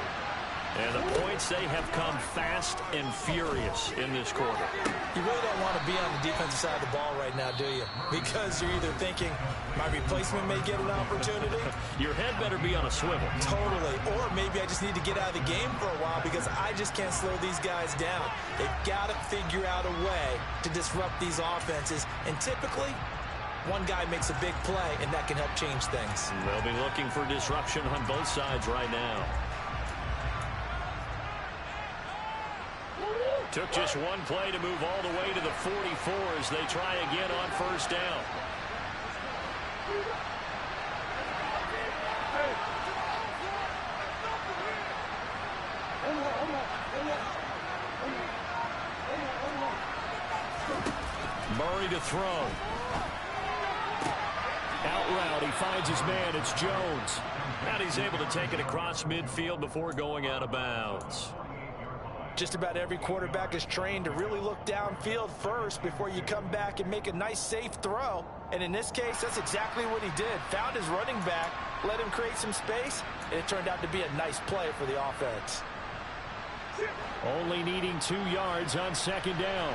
And the points, they have come fast and furious in this quarter.
You really don't want to be on the defensive side of the ball right now, do you? Because you're either thinking, my replacement may get an opportunity.
Your head better be on a swivel.
Totally. Or maybe I just need to get out of the game for a while because I just can't slow these guys down. They've got to figure out a way to disrupt these offenses. And typically, one guy makes a big play, and that can help change things.
They'll be looking for disruption on both sides right now. Took just one play to move all the way to the 44 as they try again on first down. Murray to throw. Out route, he finds his man. It's Jones. And he's able to take it across midfield before going out of bounds.
Just about every quarterback is trained to really look downfield first before you come back and make a nice, safe throw. And in this case, that's exactly what he did. Found his running back, let him create some space, and it turned out to be a nice play for the offense.
Only needing 2 yards on second down.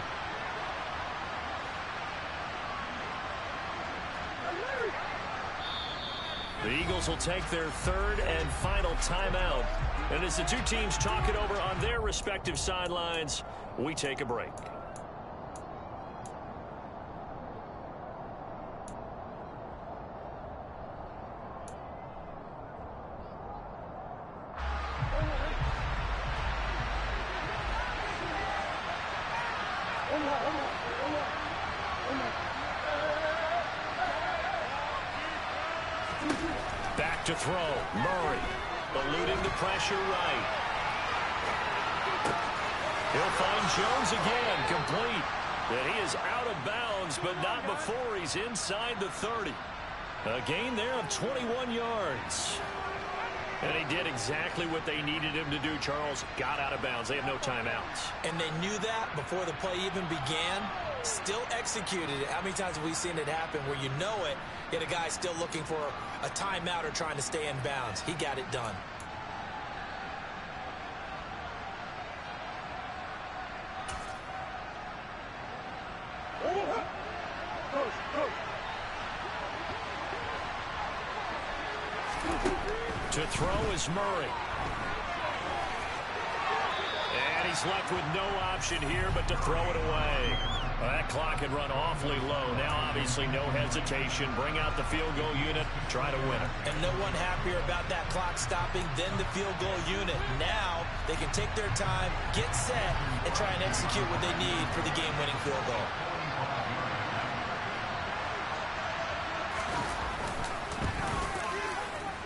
The Eagles will take their 3rd and final timeout. And as the two teams talk it over on their respective sidelines, we take a break. Back to throw. Murray eluding the pressure right. He'll find Jones again, complete. And he is out of bounds, but not before he's inside the 30. A gain there of 21 yards. And he did exactly what they needed him to do, Charles. Got out of bounds. They have no timeouts.
And they knew that before the play even began. Still executed it. How many times have we seen it happen where you know it, yet a guy still looking for a timeout or trying to stay in bounds? He got it done.
To throw is Murray. And he's left with no option here but to throw it away. Well, that clock had run awfully low. Now, obviously, no hesitation. Bring out the field goal unit. Try to win it.
And no one happier about that clock stopping than the field goal unit. Now, they can take their time, get set, and try and execute what they need for the game-winning field goal.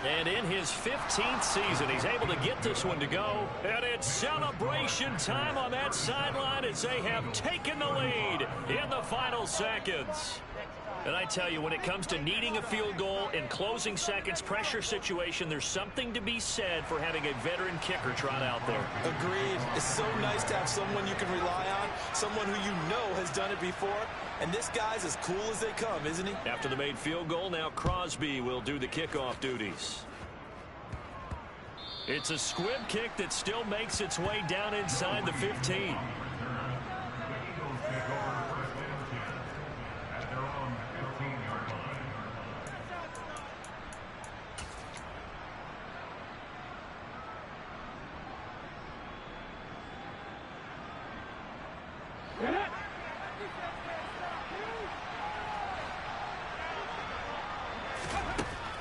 And in his 15th season, he's able to get this one to go. And it's celebration time on that sideline as they have taken the lead in the final seconds. And I tell you, when it comes to needing a field goal in closing seconds, pressure situation, there's something to be said for having a veteran kicker trot out there.
Agreed. It's so nice to have someone you can rely on, someone who you know has done it before. And this guy's as cool as they come, isn't he?
After the made field goal, now Crosby will do the kickoff duties. It's a squib kick that still makes its way down inside the 15.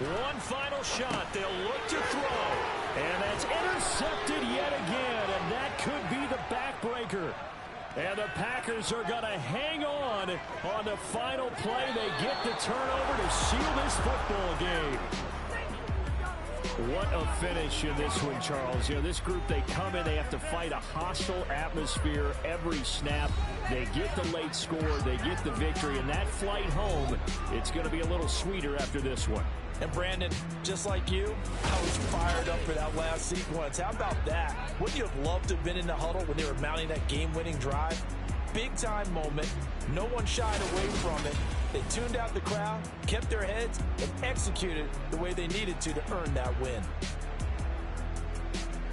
One final shot. They'll look to throw. And that's intercepted yet again. And that could be the backbreaker. And the Packers are going to hang on the final play. They get the turnover to seal this football game. What a finish in this one, Charles. You know, this group, they come in, they have to fight a hostile atmosphere every snap. They get the late score, they get the victory, and that flight home, it's going to be a little sweeter after this one.
And Brandon, just like you, I was fired up for that last sequence. How about that? Wouldn't you have loved to have been in the huddle when they were mounting that game-winning drive? Big-time moment. No one shied away from it. They tuned out the crowd, kept their heads, and executed the way they needed to earn that win.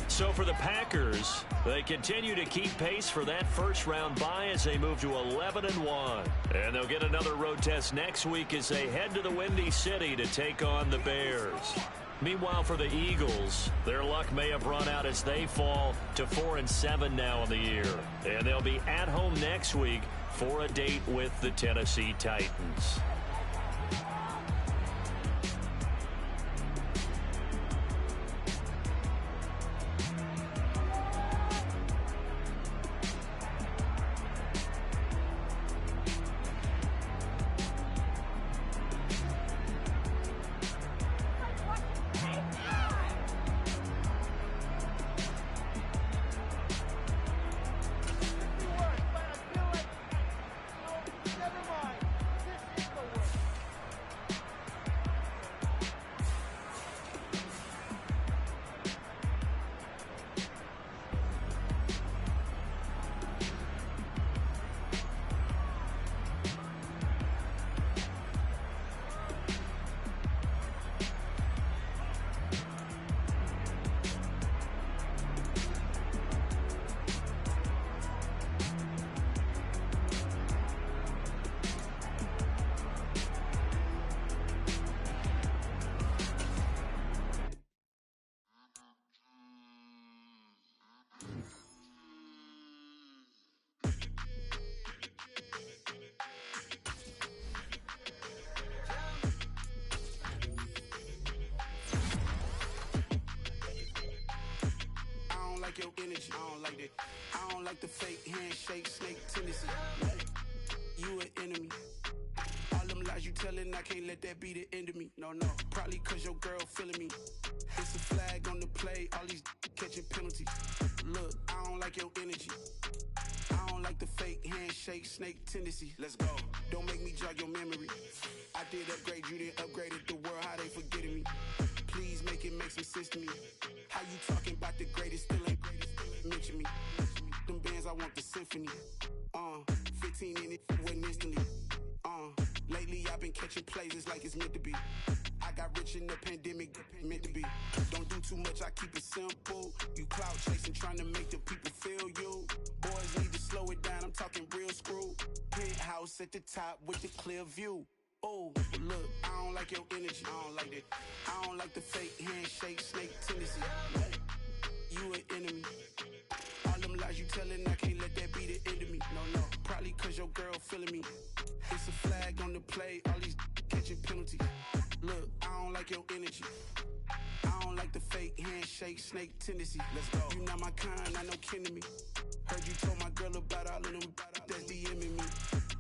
So for the Packers, they continue to keep pace for that first-round bye as they move to 11-1. And they'll get another road test next week as they head to the Windy City to take on the Bears. Meanwhile, for the Eagles, their luck may have run out as they fall to 4-7 now in the year. And they'll be at home next week for a date with the Tennessee Titans.
Your energy, I don't like that. I don't like the fake handshake, snake tendency. You an enemy. All them lies you telling, I can't let that be the end of me. No, probably cause your girl feeling me. It's a flag on the play, all these catching penalties. Look, I don't like your energy. I don't like the fake handshake, snake tendency. Let's go. Don't make me jog your memory. I did upgrade, you didn't upgrade it. The world, how they forgetting me. Please make it make some sense to me. How you talking about the greatest, still ain't greatest, mention me. Them bands, I want the symphony. 15 in it, wasn't instantly. Lately I've been catching plays, it's like it's meant to be. I got rich in the pandemic, meant to be. Don't do too much, I keep it simple. You clout chasing, trying to make the people feel you. Boys need to slow it down, I'm talking real screw. Penthouse at the top with the clear view. Oh, look, I don't like your energy. I don't like that. I don't like the fake handshake, snake tendency. You an enemy. All them lies you telling, I can't let that be the end of me. No, probably cause your girl feeling me. It's a flag on the play, all these catching penalties. Look, I don't like your energy. I don't like the fake handshake, snake tendency. Let's go. You not my kind, I know kin to me. Heard you told my girl about all of them that's DMing me.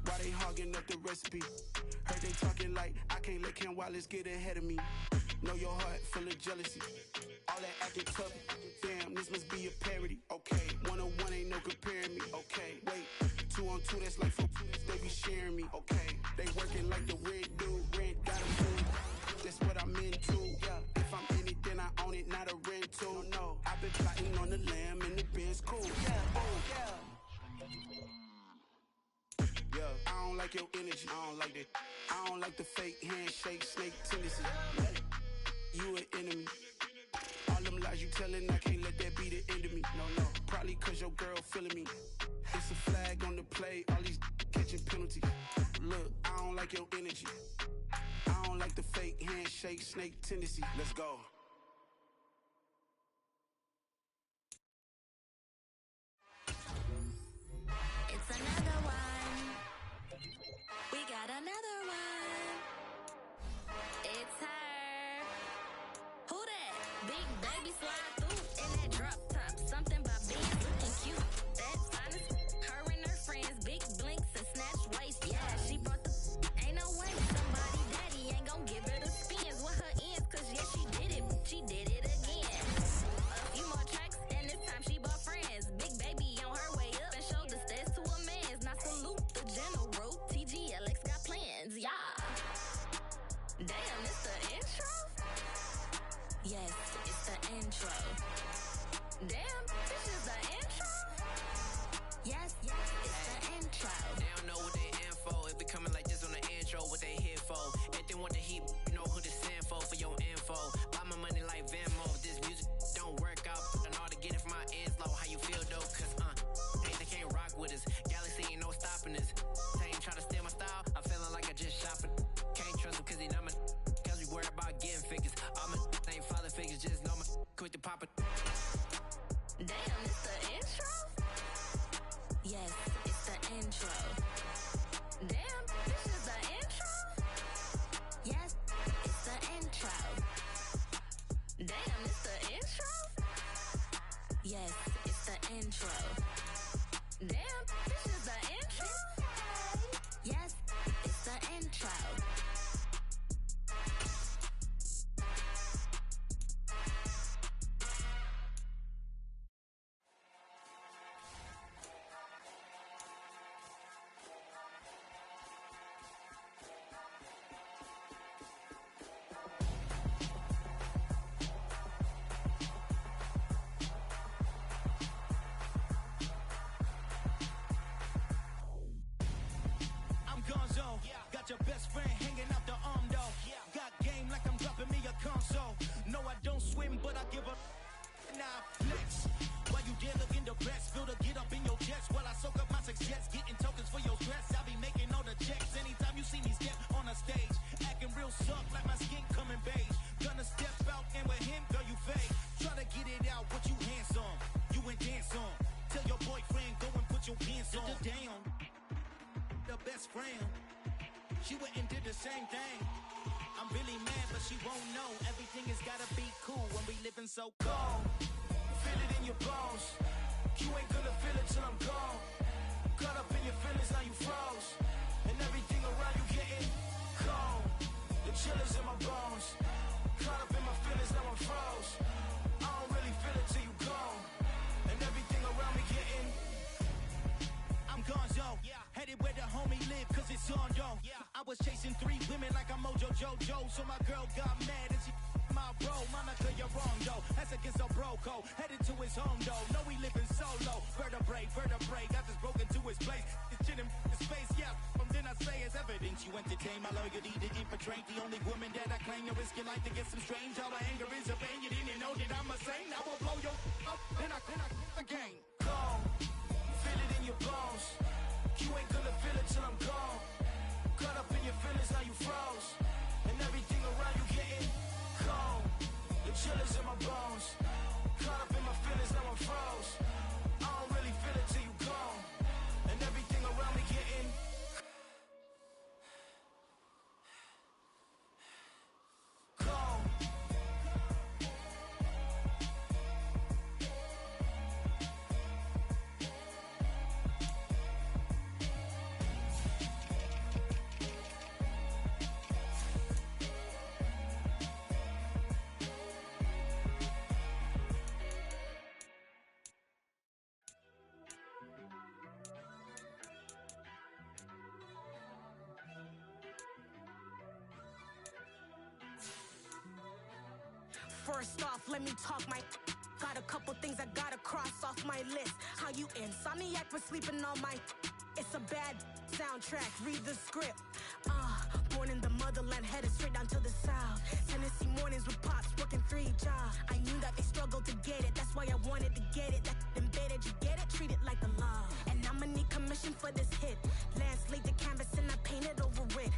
Why they hogging up the recipe? Heard they talking like I can't let Ken Wallace get ahead of me. Know your heart full of jealousy. All that acting tough. Damn, this must be a parody. Okay, 1-on-1 ain't no comparing me. Okay, wait, 2-on-2 that's like 4-2, they be sharing me. Okay, they working like the rig like that. I don't like the fake handshake, snake tendency. You an enemy. All them lies you telling, I can't let that be the end of me. No, probably cause your girl feeling me. It's a flag on the play, all these catching penalties. Look, I don't like your energy. I don't like the fake handshake, snake tendency. Let's go.
It's another one. We got another one. It's her. Who that? Big baby slide through in that drop top. Something about being looking cute. That's honest. Her and her friends, big blinks and snatch waist. Yeah, she brought the. Ain't no way somebody daddy ain't gon' give her the spins with her ends. Cause yeah, she did it. She did it again. A few more tracks and this time she bought friends. Big baby on her way up and showed the stairs to a man's. Now salute the general. TGLX got plans. Yeah. Damn, it's the intro? Yes, it's the intro. Damn, this is the intro? Yes, it's the intro.
They don't know what they in for. It be coming like this on the intro, what they here for. If they want the heat, you know who to send for your info. Buy my money like Venmo. This music don't work out. I know how to get it from my ends low. How you feel though? Cause they can't rock with us. Galaxy ain't no stopping us. They ain't try to steal my style. I'm feeling like I just shopping. Can't trust him cause he not my. Cause we worried about getting figures. All my ain't father figures. Just know my quit the pop it.
Damn, it's the intro? Yes, it's the intro. Damn, this is the intro? Yes, it's the intro. Damn, it's the intro? Yes, it's the intro. Damn, this is the intro? Yes, it's the intro.
Got your best friend hanging out the arm though. Got game like I'm dropping me a console. No, I don't swim, but I give a nah flex. While you there looking depressed, feel the get up in your chest while I soak up my success, getting tokens for your stress. I be making all the checks anytime you see me step on a stage, acting real suck like my skin coming beige. Gonna step out and with him, girl, you fake. Try to get it out, but you handsome. You ain't dance on. Tell your boyfriend go and put your pants on. Down. The best friend. She went and did the same thing. I'm really mad, but she won't know. Everything has gotta be cool when we living so cold. Feel it in your bones. You ain't gonna feel it till I'm gone. Caught up in your feelings, now you froze. And everything around you getting cold. The chill is in my bones. Caught up in my feelings, now I'm froze. I don't really feel it till you gone. And everything around me getting. I'm gonzo. Headed where the homie live, cause it's on though. I was chasing 3 women like I'm Mojo Jojo. So my girl got mad and she my bro. Monica, you're wrong though. That's against a bro code. Headed to his home though. No, we living solo. Vertebrae. Got this broken to his place. It's shit in his face, yeah. From then I say it's evidence. You entertain my loyalty to infiltrate. The only woman that I claim to risk your life to get some strange. All the anger is a pain. You didn't know that I'm a saint. I will blow your up. Then I again. Go. Feel it in your bones. You ain't gonna feel it till I'm gone. Caught up in your feelings, now you froze. And everything around you getting cold. The chill is in my bones. Caught up in my feelings, now I'm froze. I don't really feel it till you gone. And everything around me getting cold.
First off, let me talk my. Got a couple things I gotta cross off my list. How you insomniac for sleeping on my. It's a bad soundtrack, read the script. Born in the motherland, headed straight down to the south. Tennessee mornings with pops, working 3 jobs. I knew that they struggled to get it, that's why I wanted to get it. That embedded, you get it, treat it like a law. And I'ma need commission for this hit. Lance laid the canvas and I painted over it.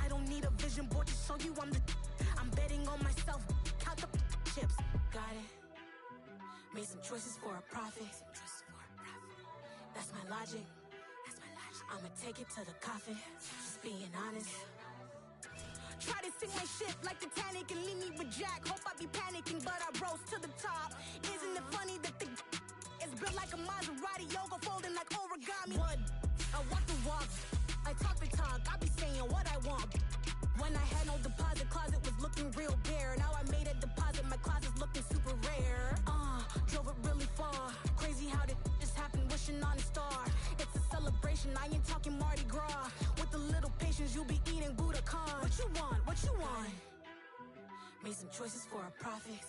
I don't need a vision board to show you I'm betting on myself, count the chips. Got it. Made some choices for a profit. That's my logic. I'ma take it to the coffin. Just being honest. Try to sing my shit like Titanic and leave me with Jack. Hope I be panicking, but I rose to the top. Isn't it funny that the is built like a Maserati, yoga folding like origami? What? I walk the walk. I talk the talk. I be saying what I want. When I had no deposit, closet was looking real bare. Now I made a deposit, my closet's looking super rare. Drove it really far. Crazy how did this happen, wishing on a star. It's a celebration, I ain't talking Mardi Gras. With a little patience, you'll be eating Budokan. What you want? What you want? Made some choices for a profit.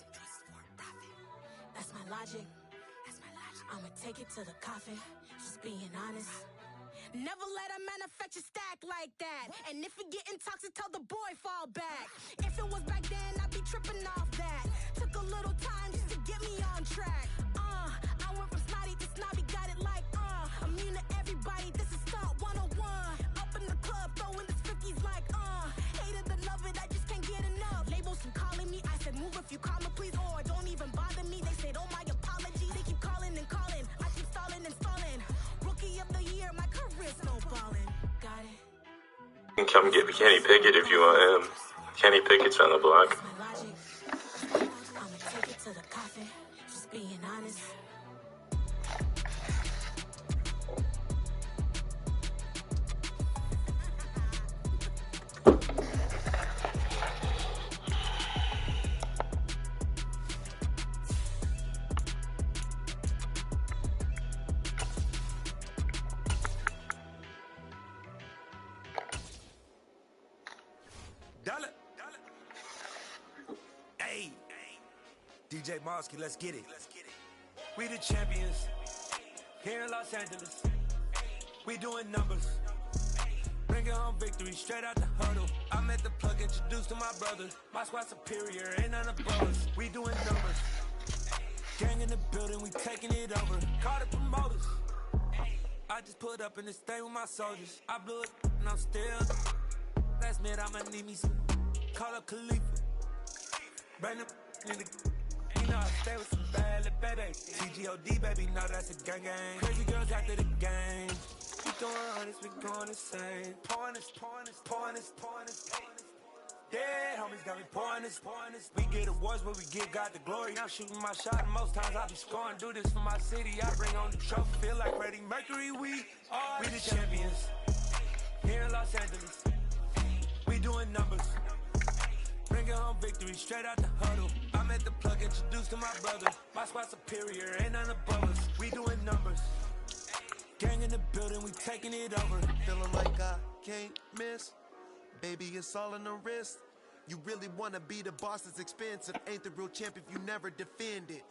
That's my logic. I'ma take it to the coffin. Just being honest. Never let a manufacture stack like that. And if it getting toxic, tell the boy fall back. If it was back then, I'd be tripping off that. Took a little time just to get me on track. I went from snotty to snobby, got it like, immune to everybody, this is stunt 101. Up in the club, throwing the 50s like, hated to love it, I just can't get enough. Labels from calling me, I said move if you call me, please, or don't even bother me. They said, oh my apology, they keep calling and calling. I keep stalling and stalling. Rookie of the year, my career snowballing. Got it.
You can come get Kenny Pickett if you want him. Kenny Pickett's on the block.
I'ma take it to the coffin, just being honest.
Hey, DJ Mosky, let's get it. We the champions here in Los Angeles. We doing numbers, bringing home victory straight out the huddle. I'm at the plug, introduced to my brother. My squad superior, ain't none above us. We doing numbers, gang in the building, we taking it over. Call the promoters. I just put up in this thing with my soldiers. I blew it and I'm still. Last minute I'ma need me some. Call up Khalifa. Bring them in the. You know I stay with some bad little baby. TGOD baby, know that's a gang gang. Crazy girls after the game. We doing honest, we going insane. Pouring this. Yeah, homies got me pouring this. We get awards, but we give God the glory. I'm shooting my shot, and most times I be scoring. Do this for my city, I bring on the trophy. Feel like Freddie Mercury, we the champions here in Los Angeles. We doing numbers, bringing home victory straight out the huddle. I'm at the plug, introduced to my brother. My squad superior, ain't none above us. We doing numbers, gang in the building, we taking it over.
Feeling like I can't miss. Baby, it's all in the wrist. You really wanna be the boss, it's expensive. Ain't the real champ if you never defend it.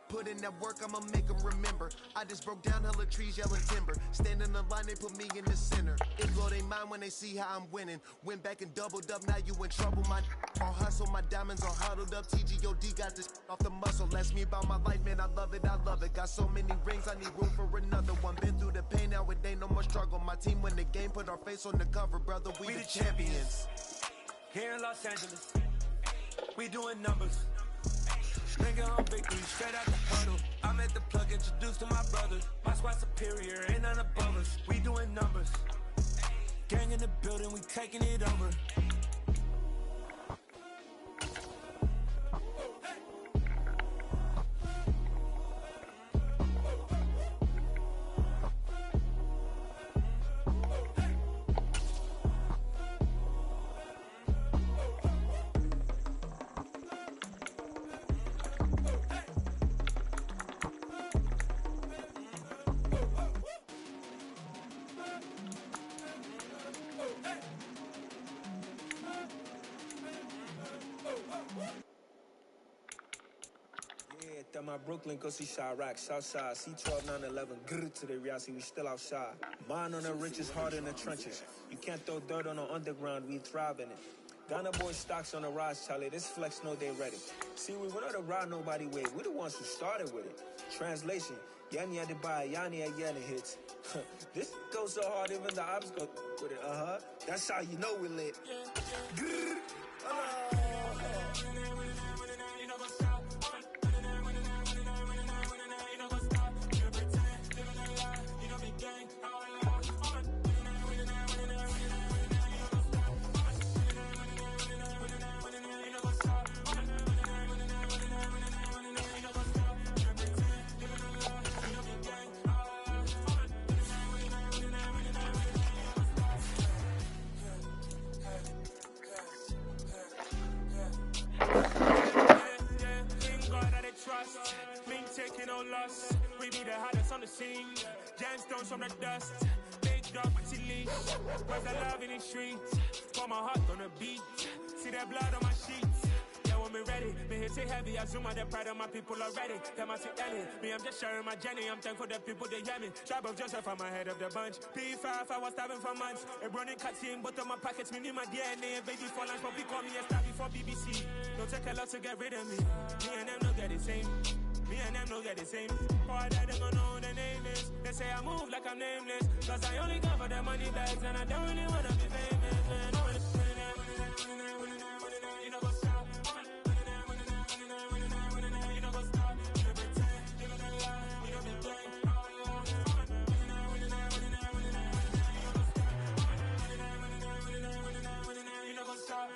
Put in that work, I'ma make them remember. I just broke down hella trees, yelling timber. Stand in the line, they put me in the center. It blow they mind when they see how I'm winning. Went back and doubled up, now you in trouble. My all hustle, my diamonds all huddled up. TGOD got this off the muscle. Ask me about my life, man, I love it. Got so many rings, I need room for another one. Been through the pain, now it ain't no more struggle. My team win the game, put our face on the cover, brother. We the champions
here in Los Angeles. We doing numbers, bringing home victory straight out the huddle. I'm at the plug, introduced to my brother. My squad superior, ain't none above us. We doing numbers, gang in the building, we taking it over. That my Brooklyn, go see Chirac, Southside, C12, 911, grrr to the reality, we still outside. Mine on the richest, heart in the trenches. You can't throw dirt on the underground, we thrive in it. Ghana boy stocks on the rise, Charlie, this flex know they ready. See, we went on the ride nobody way, we the ones who started with it. Translation, Yanni had to buy, Yanni had Yanni hits. This goes so hard, even the ops go with it, That's how you know we lit. Grrr, taking no loss. We be the hottest on the scene. Gemstones from the dust. Big dog with leash. Where's the love in the streets? Pour my heart on the beat. See that blood on my sheets. Yeah, when me ready, me hit it heavy. I zoom out the pride of my people already. Them I see Ellie. Me, I'm just sharing my journey. I'm thankful that people they hear me. Tribe of Joseph, I'm ahead of the bunch. P5, I was starving for months. A running cuts in, but on my pockets, me need my DNA. Baby for lunch, but we call me a star before BBC. Don't take a lot to get rid of me. Me and them don't get the same. Me and them don't get the same. Boy, that they gon' know who the name is. They say I move like I'm nameless. Cause I only come for the money bags. And I don't really wanna be famous, man. You know what's up? You know what's up? You know pretend. You know the lie. You know the game. You know what's up?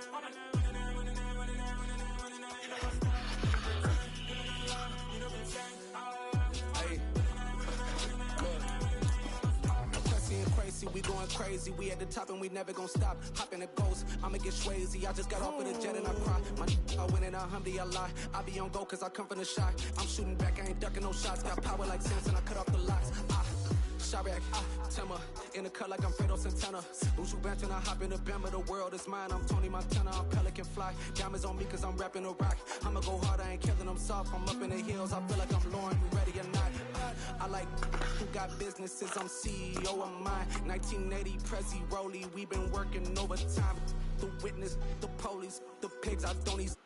We going crazy, we at the top and we never gon' stop. Hop in the ghost, I'ma get swayzy. I just got off of the jet and I cry. I win in a Humvee, I lie. I be on go cause I come from the shot. I'm shooting back, I ain't ducking no shots. Got power like Samson, I cut off the locks. Chirac, Timmer, in the cut like I'm Fredo Santana. Uju Banton, I hop in the Bama, the world is mine. I'm Tony Montana, I'm Pelican Fly. Diamonds on me cause I'm rapping a rock. I'ma go hard, I ain't killing them soft. I'm up in the hills, I feel like I'm Lauren, you ready or not? I like who got businesses, I'm CEO of mine. 1980 Prezi Rolly, we been working overtime. The witness, the police, the pigs, I don't eat.